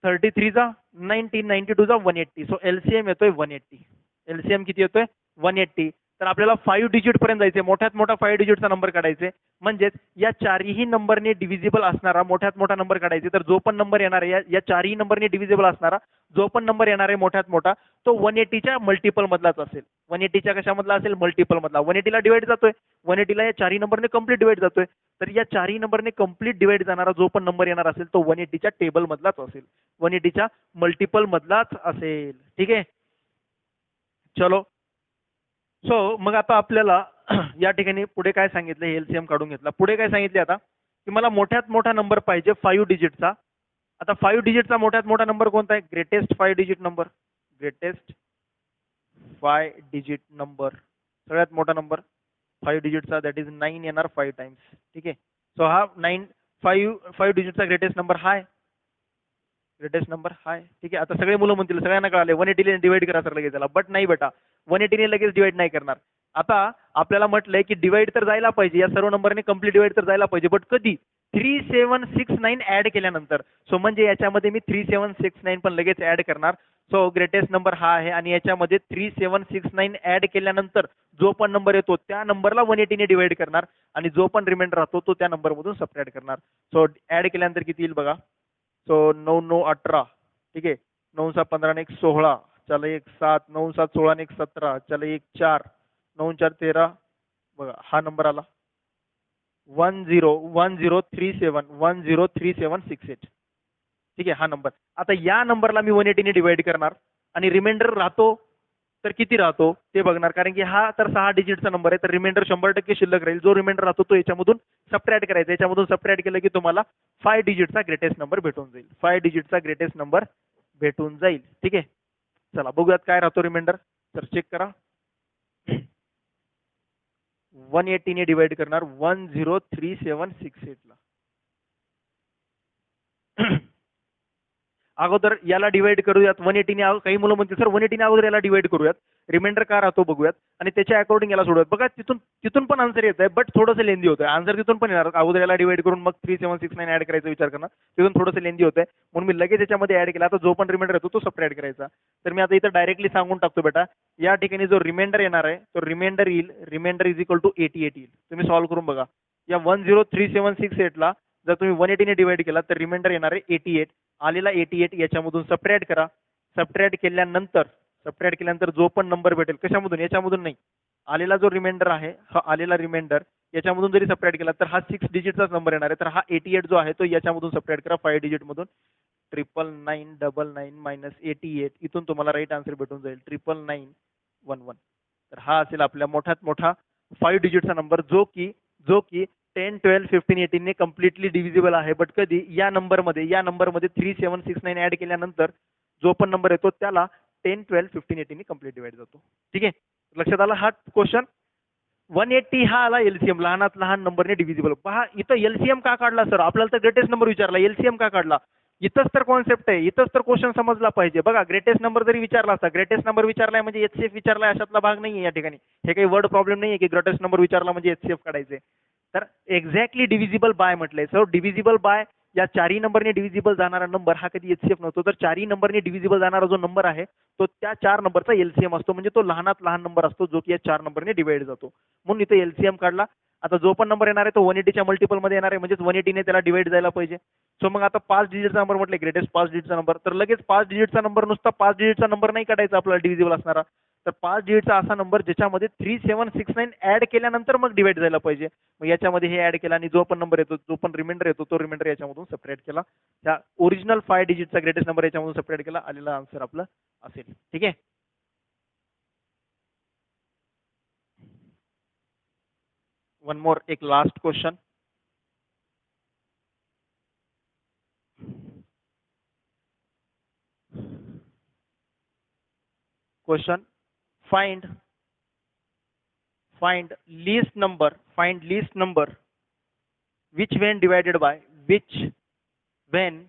33 जा 90, 92 जा 180, सो एलसीएम येतोय 180. एलसीएम किती येतोय 180. तर आपल्याला 5 डिजिट पर्यंत जायचे, मोठ्यात मोठा 5 डिजिटचा नंबर काढायचे, म्हणजेच या चारही नंबरने डिव्हिजिबल असणारा मोठ्यात मोठा नंबर काढायचे. तर जो पण नंबर येणार आहे या चारही नंबरने डिव्हिजिबल असणारा जो पण नंबर येणार आहे मोठ्यात मोठा तो 180च्या मल्टिपल मधलाच असेल. 180च्या कशामधला असेल, मल्टिपल मधला. 180ला डिवाइड जातोय, 180ला या चारही नंबरने कंप्लीट डिवाइड जातोय. तर या चारही नंबरने कंप्लीट डिवाइड जाणारा जो पण नंबर येणार असेल तो 180च्या टेबल मधलाच असेल, 180च्या मल्टिपल मधलाच असेल. ठीक आहे, चलो. सो मग आता आपल्याला या ठिकाणी पुढे काय सांगितलं, एलसीएम काढून घेतला. पुढे काय सांगितले आता की मला मोठ्यात मोठा नंबर पाहिजे 5 डिजिटचा. आता 5 डिजिटचा मोठ्यात मोठा नंबर कोणता आहे, greatest 5 digit number. Greatest 5 digit number, सगळ्यात मोठा नंबर 5 डिजिटचा, दॅट इज 9 येणार 5 टाइम्स. ठीक आहे, सो हा 5 डिजिटचा ग्रेटेस्ट नंबर हाय, ग्रेटेस्ट नंबर हाय. ठीक आहे, आता सगळे मुलं म्हणतील, सगळ्यांना कळाले 180 ने डिवाइड करा सर लगेच त्याला, बट नाही बेटा, 180 ने लगेच डिवाइड नाही करणार. आता आपल्याला म्हटलंय की डिवाइड तर जायला पाहिजे, या सर्व नंबरने कंप्लीट डिवाइड तर जायला पाहिजे, बट कधी, 3769 ऍड केल्यानंतर. सो म्हणजे याच्यामध्ये मी 3769 पण लगेच ऍड करणार. सो ग्रेटेस्ट नंबर हा आहे आणि याच्यामध्ये 3769 ऍड केल्यानंतर जो पण नंबर येतो त्या नंबरला 180 ने डिवाइड करणार आणि जो पण रिमाइंडर राहतो तो त्या नंबर मधून सबट्रॅक्ट करणार. सो ऍड केल्यानंतर किती येईल बघा. सो 9 9 18, ठीक आहे, 9 7 15 ने 1 16, चला 1 7, 9 7 16 ने 1 17, चला 1 4, 9 4 13, बघा हा नंबर आला 1037103768. ठीक आहे, हा नंबर. आता या नंबरला मी 180 ने डिवाइड करणार आणि रिमाइंडर राहतो तर किती राहतो ते बघणार, कारण की हा तर 6 डिजिटचा नंबर आहे, तर रिमाइंडर 100% शिल्लक राहील. जो रिमाइंडर राहतो तो याच्यामधून सबट्रॅक्ट करायचा, याच्यामधून सबट्रॅक्ट केलं की तुम्हाला 5 डिजिटचा ग्रेटेस्ट नंबर भेटून जाईल, 5 डिजिटचा ग्रेटेस्ट नंबर भेटून जाईल. ठीक आहे, चला बघूयात काय राहतो रिमाइंडर. तर चेक करा, 180 ने डिवाइड करणार 103768 ला. अगोदर याला डिवाइड करूयात 180 ने. काही मुलं म्हणतील सर 180 ने अगोदर याला डिवाइड करूयात, रिमाइंडर काय राहतो बघूयात आणि त्याच्या अकॉर्डिंग याला सोडूयात. बघा तिथून पण आन्सर येत आहे, बट थोडंसं लेंदी होतं आन्सर. तिथून पण येणार, अगोदर याला डिवाइड करून मग 3769 ऍड करायचा विचार करणार, तिथून थोडंसं लेंदी होतंय, म्हणून मी लगेच याच्यामध्ये ऍड केला. आता जो पण रिमाइंडर येतो तो सबट्रॅक्ट करायचा. तर मी आता इथं डायरेक्टली सांगून टाकतो बेटा, या ठिकाणी जो रिमाइंडर येणार आहे तो रिमाइंडर येईल, रिमाइंडर इज इक्वल टू 88 येईल. तुम्ही सॉल्व्ह करून बघा, या 103768 ला जर तुम्ही 180 ने डिवाइड केला तर रिमाइंडर येणार आहे 88. आलेला 88 याच्यामधून सबट्रॅक्ट करा. सबट्रॅक्ट केल्यानंतर जो पण नंबर भेटेल, कशामधून, याच्यामधून नाही, आलेला जो रिमाइंडर आहे हा आलेला रिमाइंडर याच्यामधून जरी सबट्रॅक्ट केला तर हा 6 डिजिटचाच नंबर येणार आहे. तर हा 88 जो आहे तो याच्यामधून सबट्रॅक्ट करा 5 डिजिट मधून. 99999 मायनस 88, इथून तुम्हाला राईट आन्सर भेटून जाईल 99911. तर हा असेल आपल्या मोठ्यात मोठा 5 डिजिटचा नंबर, जो की 10 12 15 18 ने कम्प्लिटली डिव्हिजिबल आहे. बट कधी, या नंबरमध्ये 3769 ऍड केल्यानंतर जो पण नंबर येतो त्याला 10 12 15 18 ने कम्प्लीट डिवाइड जातो. ठीक आहे, लक्षात आला हा क्वेश्चन. 180 हा आला एलसीएम, लहानात लहान नंबरने डिव्हिजिबल. पहा इथं एलसीएम का काढला सर, आपल्याला तर ग्रेटेस्ट नंबर विचारला, एलसीएम का काढला. इथंच तर कॉन्सेप्ट आहे, इथंच तर क्वेश्चन समजला पाहिजे. बघा ग्रेटेस्ट नंबर जरी विचारला असता, ग्रेटेस्ट नंबर विचारलाय म्हणजे एचसीएफ विचारलाय अशातला भाग नाहीये या ठिकाणी. हे काही वर्ड प्रॉब्लेम नाहीये की ग्रेटेस्ट नंबर विचारला म्हणजे एचसीएफ काढायचे. तर एक्झॅक्टली डिव्हिजिबल बाय म्हटलंय. सो डिव्हिजिबल बाय, या चारही नंबरने डिव्हिजिबल जाणारा नंबर हा कधी एचसीएफ नव्हतो. तर चारही नंबरने डिव्हिजिबल जाणारा जो नंबर आहे तो त्या 4 नंबरचा एलसीएम असतो, म्हणजे तो लहानात लहान नंबर असतो जो की या 4 नंबरने डिवाइड जातो, म्हणून इथे एलसीएम काढला. आता जो पण नंबर येणार आहे तो 180च्या मल्टिपल मध्ये येणार आहे, म्हणजे 180 ने त्याला डिवाइड जायला पाहिजे. सो मग आता 5 डिजिटचा नंबर म्हटलं, ग्रेटेस्ट 5 डिजिटचा नंबर, तर लगेच 5 डिजिटचा नंबर, नुसता 5 डिजिटचा नंबर नाही काढायचा आपल्याला डिव्हिजिबल असणारा. तर 5 डिजिटचा असा नंबर ज्याच्यामध्ये 3769 ऍड केल्यानंतर मग डिवाइड जायला पाहिजे. मग याच्यामध्ये हे ऍड केला आणि जो पण नंबर येतो, जो पण रिमाइंडर येतो तो रिमाइंडर याच्यामधून सबट्रॅक्ट केला. त्या ओरिजिनल 5 डिजिटचा ग्रेटेस्ट नंबर याच्यामधून सबट्रॅक्ट केला, आलेला आन्सर आपलं असेल. ठीक आहे, वन मोर, एक last question. Question, find least number which when divided by which when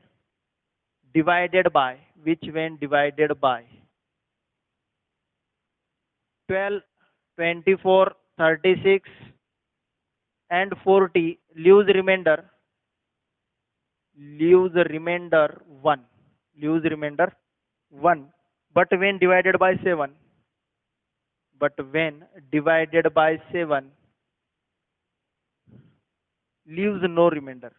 divided by 12, 24, 36 and 40 leaves remainder 1. Leaves remainder 1. But when divided by 7, leaves no remainder.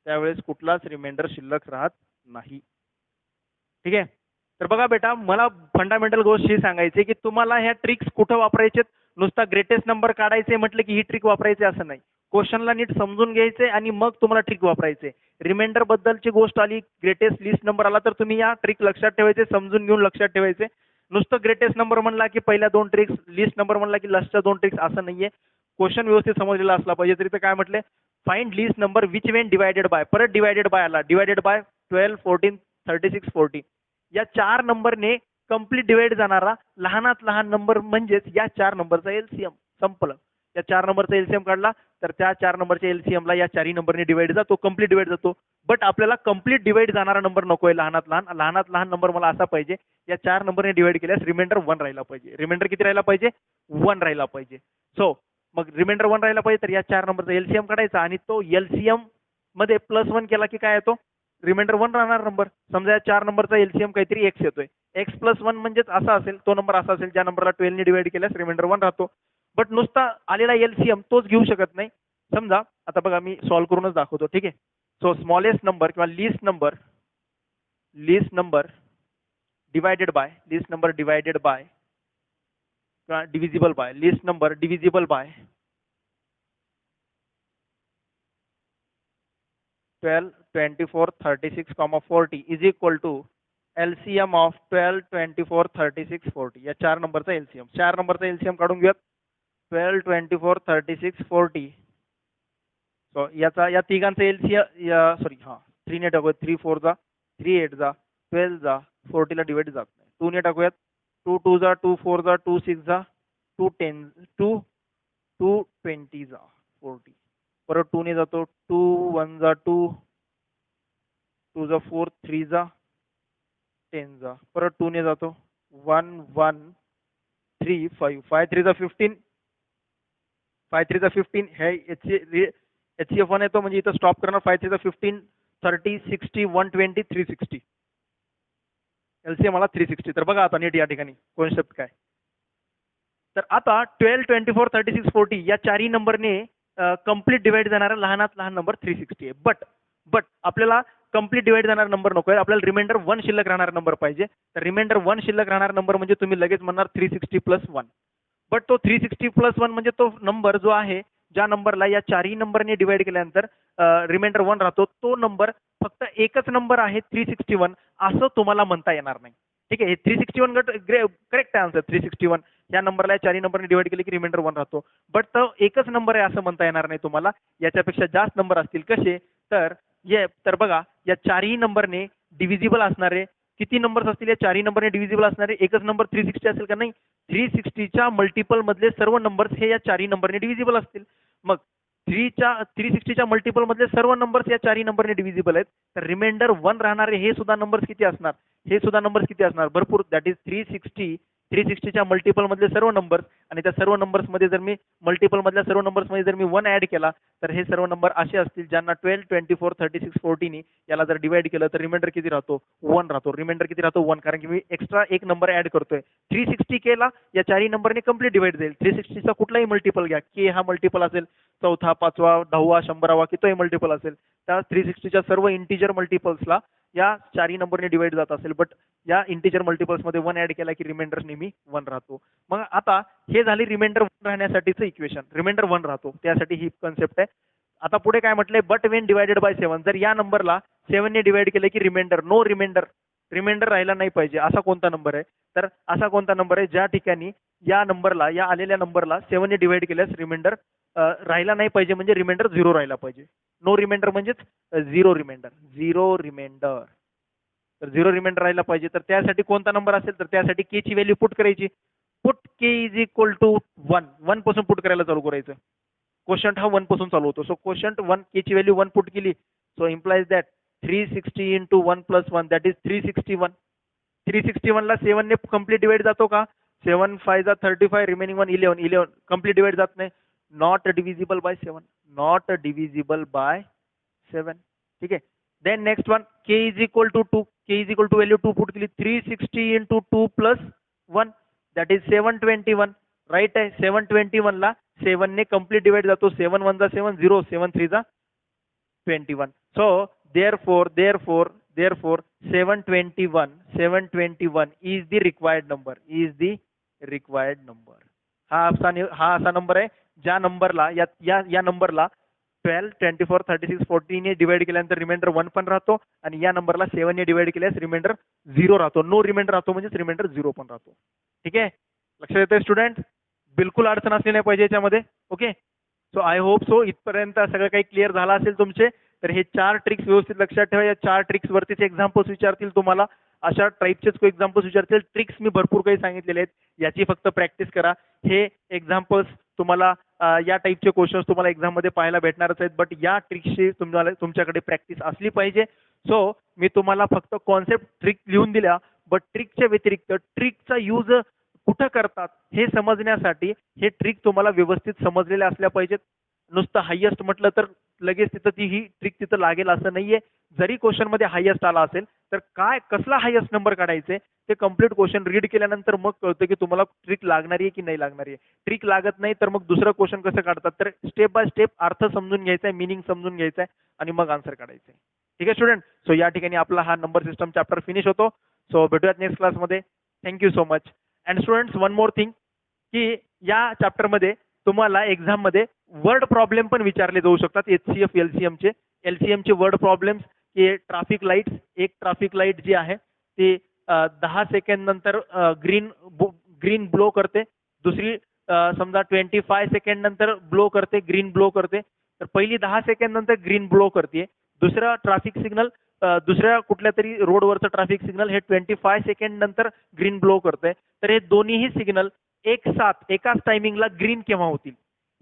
त्यावेळेस कुठलाच रिमाइंडर शिल्लक राहत नाही. ठीक आहे. तर बघा बेटा, मला फंडामेंटल गोष्ट ही सांगायची की तुम्हाला ह्या ट्रिक्स कुठं वापरायचे. नुसता ग्रेटेस्ट नंबर काढायचे म्हटलं की ही ट्रिक वापरायची असं नाही. क्वेश्चनला नीट समजून घ्यायचे आणि मग तुम्हाला ट्रिक वापरायचे. रिमाइंडर बद्दलची गोष्ट आली, ग्रेटेस्ट लिस्ट नंबर आला तर तुम्ही या ट्रिक लक्षात ठेवायचे, समजून घेऊन लक्षात ठेवायचे. नुसतं ग्रेटेस्ट नंबर म्हणला की पहिल्या 2 ट्रिक्स, लिस्ट नंबर म्हणला की लास्टच्या 2 ट्रिक्स असं नाहीये. क्वेश्चन व्यवस्थित समजलेला असला पाहिजे. तरी तर काय म्हटले, find list number which Wien divided by, परत डिवायडेड बाय आला, डिवायडेड बाय 12, 14, 36, 40 या 4 नंबरने कंप्लीट डिवाइड जाणारा लहानात लहान नंबर म्हणजेच या 4 नंबरचा एलसीएम. संपलं. या 4 नंबरचा एलसीएम काढला तर त्या 4 नंबरच्या एलसीएमला या 4 नंबरने डिवाइड जातो, कंप्लीट डिवाइड जातो. बट आपल्याला कंप्लीट डिवाइड जाणारा नंबर नकोय. लहानात लहान नंबर मला असा पाहिजे, या 4 नंबरने डिवाइड केल्यास रिमाइंडर 1 राहिला पाहिजे. रिमाइंडर किती राहिला पाहिजे? 1 राहिला पाहिजे. सो मग रिमाइंडर 1 राहिला पाहिजे तर या 4 नंबरचा एलसीएम काढायचा आणि तो एलसीएम मध्ये +1 केला की काय येतो? रिमाइंडर 1 राहणार नंबर. समजा या 4 नंबरचा एलसीएम काहीतरी x येतोय. x + 1 म्हणजेच असा असेल, तो नंबर असा असेल ज्या नंबरला 12 ने डिवाइड केल्यास रिमाइंडर 1 राहतो. बट नुसता आलेला एलसीएम तोच घेऊ शकत नाही. समजा आता बघा, मी सॉल्व्ह करूनच दाखवतो. ठीक आहे. सो स्मॉलेस्ट नंबर किंवा लिस्ट नंबर डिवायडेड बाय किंवा divisible by least number divisible by 12, 24, 36, 40 is equal to LCM of 12, 24, 36, 40 या 4 नंबरचा एलसीएम. 4 नंबरचा एलसीएम काढून घेऊयात. 12, 24, 36, 40. सो याचा या तिघांचा एलसीएम सॉरी 3 ने टाकूयात. 3 4 जा, 3 8 जा, 12 जा, 40 ला डिवाइड जात नाही. 2 ने टाकूयात. 2 2 जा, 2 4 जा, 2 6 जा, 2 10 2 2 20 जा, 40. परत 2 ने जातो. 2 1 जा 2 2 जा 4 3 जा 10 जा. परत 2 ने जातो. 1 1 3 5 5 3 जा 15 5 3 जा 15 हे HCF1 येतो म्हणजे इथं स्टॉप करणार. 5 3 जा 15 30 60 120 360 एलसीएम मला 360. तर बघा आता नीट या ठिकाणी कॉन्सेप्ट काय. तर आता 12, 24, 36, 40 या 4 नंबरने कंप्लीट डिवाइड जाणारा लहानात लहान नंबर 360 आहे. बट आपल्याला कंप्लीट डिवाइड जाणारा नंबर नको आहे. आपल्याला रिमाइंडर 1 शिल्लक राहणारा नंबर पाहिजे. तर रिमाइंडर 1 शिल्लक राहणारा नंबर म्हणजे तुम्ही लगेच म्हणणार 360 + 1. बट तो 360 + 1 म्हणजे तो नंबर जो आहे ज्या नंबरला या 4 नंबरने डिवाइड केल्यानंतर रिमाइंडर 1 राहतो, तो नंबर फक्त एकच नंबर आहे 361 असं तुम्हाला म्हणता येणार नाही. ठीक आहे. हे 361 करेक्ट आन्सर. 361 या नंबरला 4 नंबरने डिवाइड केले की रिमाइंडर 1 राहतो. बट तो एकच नंबर आहे असं म्हणता येणार नाही तुम्हाला. याच्यापेक्षा जास्त नंबर असतील. कसे तर बघा, या 4 नंबरने डिव्हिजिबल असणारे किती नंबर्स असतील? या 4 नंबरने डिव्हिजिबल असणारे एकच नंबर 360 असेल का? नाही. 360च्या मल्टिपल मधले सर्व नंबर्स हे या 4 नंबरने डिव्हिजिबल असतील. मग 360च्या मल्टिपल मधले सर्व नंबर्स या 4 नंबरने डिव्हिजिबल आहेत. तर रिमाइंडर 1 राहणारे हे सुद्धा नंबर्स किती असणार? भरपूर. दॅट इज 360च्या मल्टिपल मधले सर्व नंबर्स आणि त्या सर्व नंबर्स मध्ये जर मी मल्टिपल मधल्या सर्व नंबर्स मध्ये जर मी 1 ऍड केला तर हे सर्व नंबर असे असतील ज्यांना 12, 24, 36, 40 ने याला जर डिवाइड केलं तर रिमाइंडर किती राहतो? 1 राहतो. रिमाइंडर किती राहतो? 1. कारण की मी एक्स्ट्रा एक नंबर ऍड करतोय. 360 केला या 4 नंबरने कंप्लीट डिवाइड जाईल. 360चा कुठलाही मल्टिपल घ्या, के हा मल्टिपल असेल, 4था 5वा 10वा 100वा कितोही मल्टिपल असेल, त्या 360च्या सर्व इंटिजर मल्टिपल्सला या 4 नंबरने डिवाइड जात असेल. बट या इंटिजर मल्टिपल्स मध्ये 1 ऍड केला की रिमाइंडर नेहमी 1 राहतो. मग आता हे झाली रिमाइंडर 1 राहण्यासाठीचं इक्वेशन. रिमाइंडर 1 राहतो त्यासाठी ही कन्सेप्ट आहे. आता पुढे काय म्हटलंय? But Wien divided by 7. जर या नंबरला 7 ने डिवाइड केले की रिमाइंडर राहिला नाही पाहिजे. असा कोणता नंबर आहे? तर असा कोणता नंबर आहे ज्या ठिकाणी या आलेल्या नंबरला 7 ने डिवाइड केल्यास रिमाइंडर राहिला नाही पाहिजे, म्हणजे रिमाइंडर 0 राहिला पाहिजे. नो रिमाइंडर म्हणजेच 0 रिमाइंडर. तर 0 रिमाइंडर राहिला पाहिजे. तर त्यासाठी कोणता नंबर असेल? तर त्यासाठी के ची व्हॅल्यू पुट करायची. Put K is equal to 1 पासून पुट करायला चालू करायचं. क्वोशंट हा 1 पासून चालू होतो. सो क्वोशंट 1 के ची व्हॅल्यू 1 पुट केली. So implies that 360 × 1 + 1 that is 361. 361 ला 7 ने कम्प्लीट डिवाइड जातो का? 7 5 जा 35, रिमेनिंग 1 11 कम्प्लीट डिवाइड जात नाही. Not divisible by 7, not divisible by 7. ठीक आहे. Then next one, k is equal to 2, k is equal to value 2 put केली, 360 into 2 plus 1 that is 721. Right आहे. 721 ला 7 ने कम्प्लीट डिवाइड जातो. 7 1 जा 7 0, 7 3 जा 21. So therefore 721 is the required number, is the required number. हा असा नंबर आहे ज्या नंबरला या नंबरला 12 24 36 14 ने डिवाइड केल्यानंतर रिमाइंडर 1 पण राहतो आणि या नंबरला 7 ने डिवाइड केल्यास रिमाइंडर 0 राहतो. नो रिमाइंडर राहतो म्हणजे रिमाइंडर 0 पण राहतो. ठीक आहे. लक्षात येतंय स्टुडंट? बिलकुल अडचण असली नाही पाहिजे याच्यामध्ये. Okay. So I hope so इथपर्यंत सगळं काही क्लिअर झालं असेल तुमचे. तर हे 4 ट्रिक्स व्यवस्थित लक्षात ठेवा. या 4 ट्रिक्स वरतीच एक्झाम्पल्स विचारतील तुम्हाला. अशा टाईपचेच एक्झाम्पल्स विचारतील. ट्रिक्स मी भरपूर काही सांगितलेले आहेत, याची फक्त प्रॅक्टिस करा. हे एक्झाम्पल्स तुम्हाला या टाईपचे क्वेश्चन्स तुम्हाला एक्झाम मध्ये पाहायला भेटणारच आहेत, बट या ट्रिक्सची तुम्हाला तुमच्याकडे प्रॅक्टिस असली पाहिजे. सो मी तुम्हाला फक्त कॉन्सेप्ट ट्रिक लिहून दिल्या, बट ट्रिकच्या व्यतिरिक्त ट्रिकचा यूज कुठं करतात हे समजण्यासाठी हे ट्रिक तुम्हाला व्यवस्थित समजलेले असल्या पाहिजेत. नुसतं हायेस्ट म्हटलं तर लगेच तिथं ही ट्रिक तिथं लागेल असं नाहीये. जरी क्वेश्चन मध्ये हायेस्ट आला असेल तर कसला हायेस्ट नंबर काढायचे ते कम्प्लीट क्वेश्चन रीड केल्यानंतर मग कळतं की तुम्हाला ट्रिक लागणारी आहे की नाही लागणारी आहे. ट्रिक लागत नाही तर मग दुसरं क्वेश्चन कसं काढतात, तर स्टेप बाय स्टेप अर्थ समजून घ्यायचा आहे, मिनिंग समजून घ्यायचा आहे आणि मग आन्सर काढायचं आहे. ठीक आहे स्टुडंट. सो या ठिकाणी आपला हा नंबर सिस्टम चॅप्टर फिनिश होतो. सो भेटूयात नेक्स्ट क्लासमध्ये. Thank you so much. And students one more thing की या चॅप्टरमध्ये तुम्हाला एक्झाम मध्ये वर्ड प्रॉब्लेम पण विचारले जाऊ शकतात. HCF LCM चे वर्ड प्रॉब्लेम्स की ट्रॅफिक लाईट्स, एक ट्रॅफिक लाईट जी आहे ती 10 सेकंड नंतर ग्रीन ब्लो करते, दुसरी समजा 25 सेकंड नंतर ब्लो करते, ग्रीन ब्लो करते. तर पहिली 10 सेकंड नंतर ग्रीन ब्लो करते. दुसरा ट्रॅफिक सिग्नल दुसऱ्या कुठल्या तरी रोडवरचं ट्रॅफिक सिग्नल हे 25 सेकंड नंतर ग्रीन ब्लो करते. तर हे दोन्हीही सिग्नल एकाच टायमिंगला ग्रीन केव्हा होतील?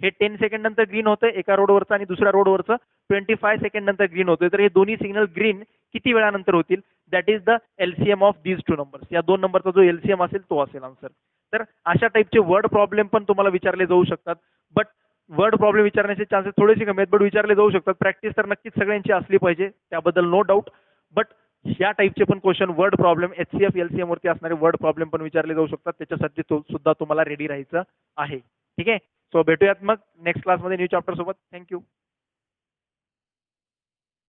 हे 10 सेकंड नंतर ग्रीन होतं एका रोडवरचं आणि दुसऱ्या रोडवरचं 25 सेकंड नंतर ग्रीन होतोय. तर हे दोन्ही सिग्नल ग्रीन किती वेळानंतर होतील? That is the LCM of these two numbers. या दोन नंबरचा जो LCM असेल तो असेल आन्सर. तर अशा टाईपचे वर्ड प्रॉब्लेम पण तुम्हाला विचारले जाऊ शकतात, बट वर्ड प्रॉब्लेम विचारण्याचे चान्सेस थोडेसे कमी आहेत, बट विचारले जाऊ शकतात. प्रॅक्टिस तर नक्कीच सगळ्यांची असली पाहिजे, त्याबद्दल नो डाऊट. बट या टाईपचे पण question word problem HCF LCM वरती असणारे वर्ड प्रॉब्लेम पण विचारले जाऊ शकतात. त्याच्यासाठी सुद्धा तुम्हाला रेडी राहायचं आहे. ठीक आहे. सो भेटूयात मग नेक्स्ट क्लासमध्ये न्यू चॅप्टर सोबत. थँक्यू.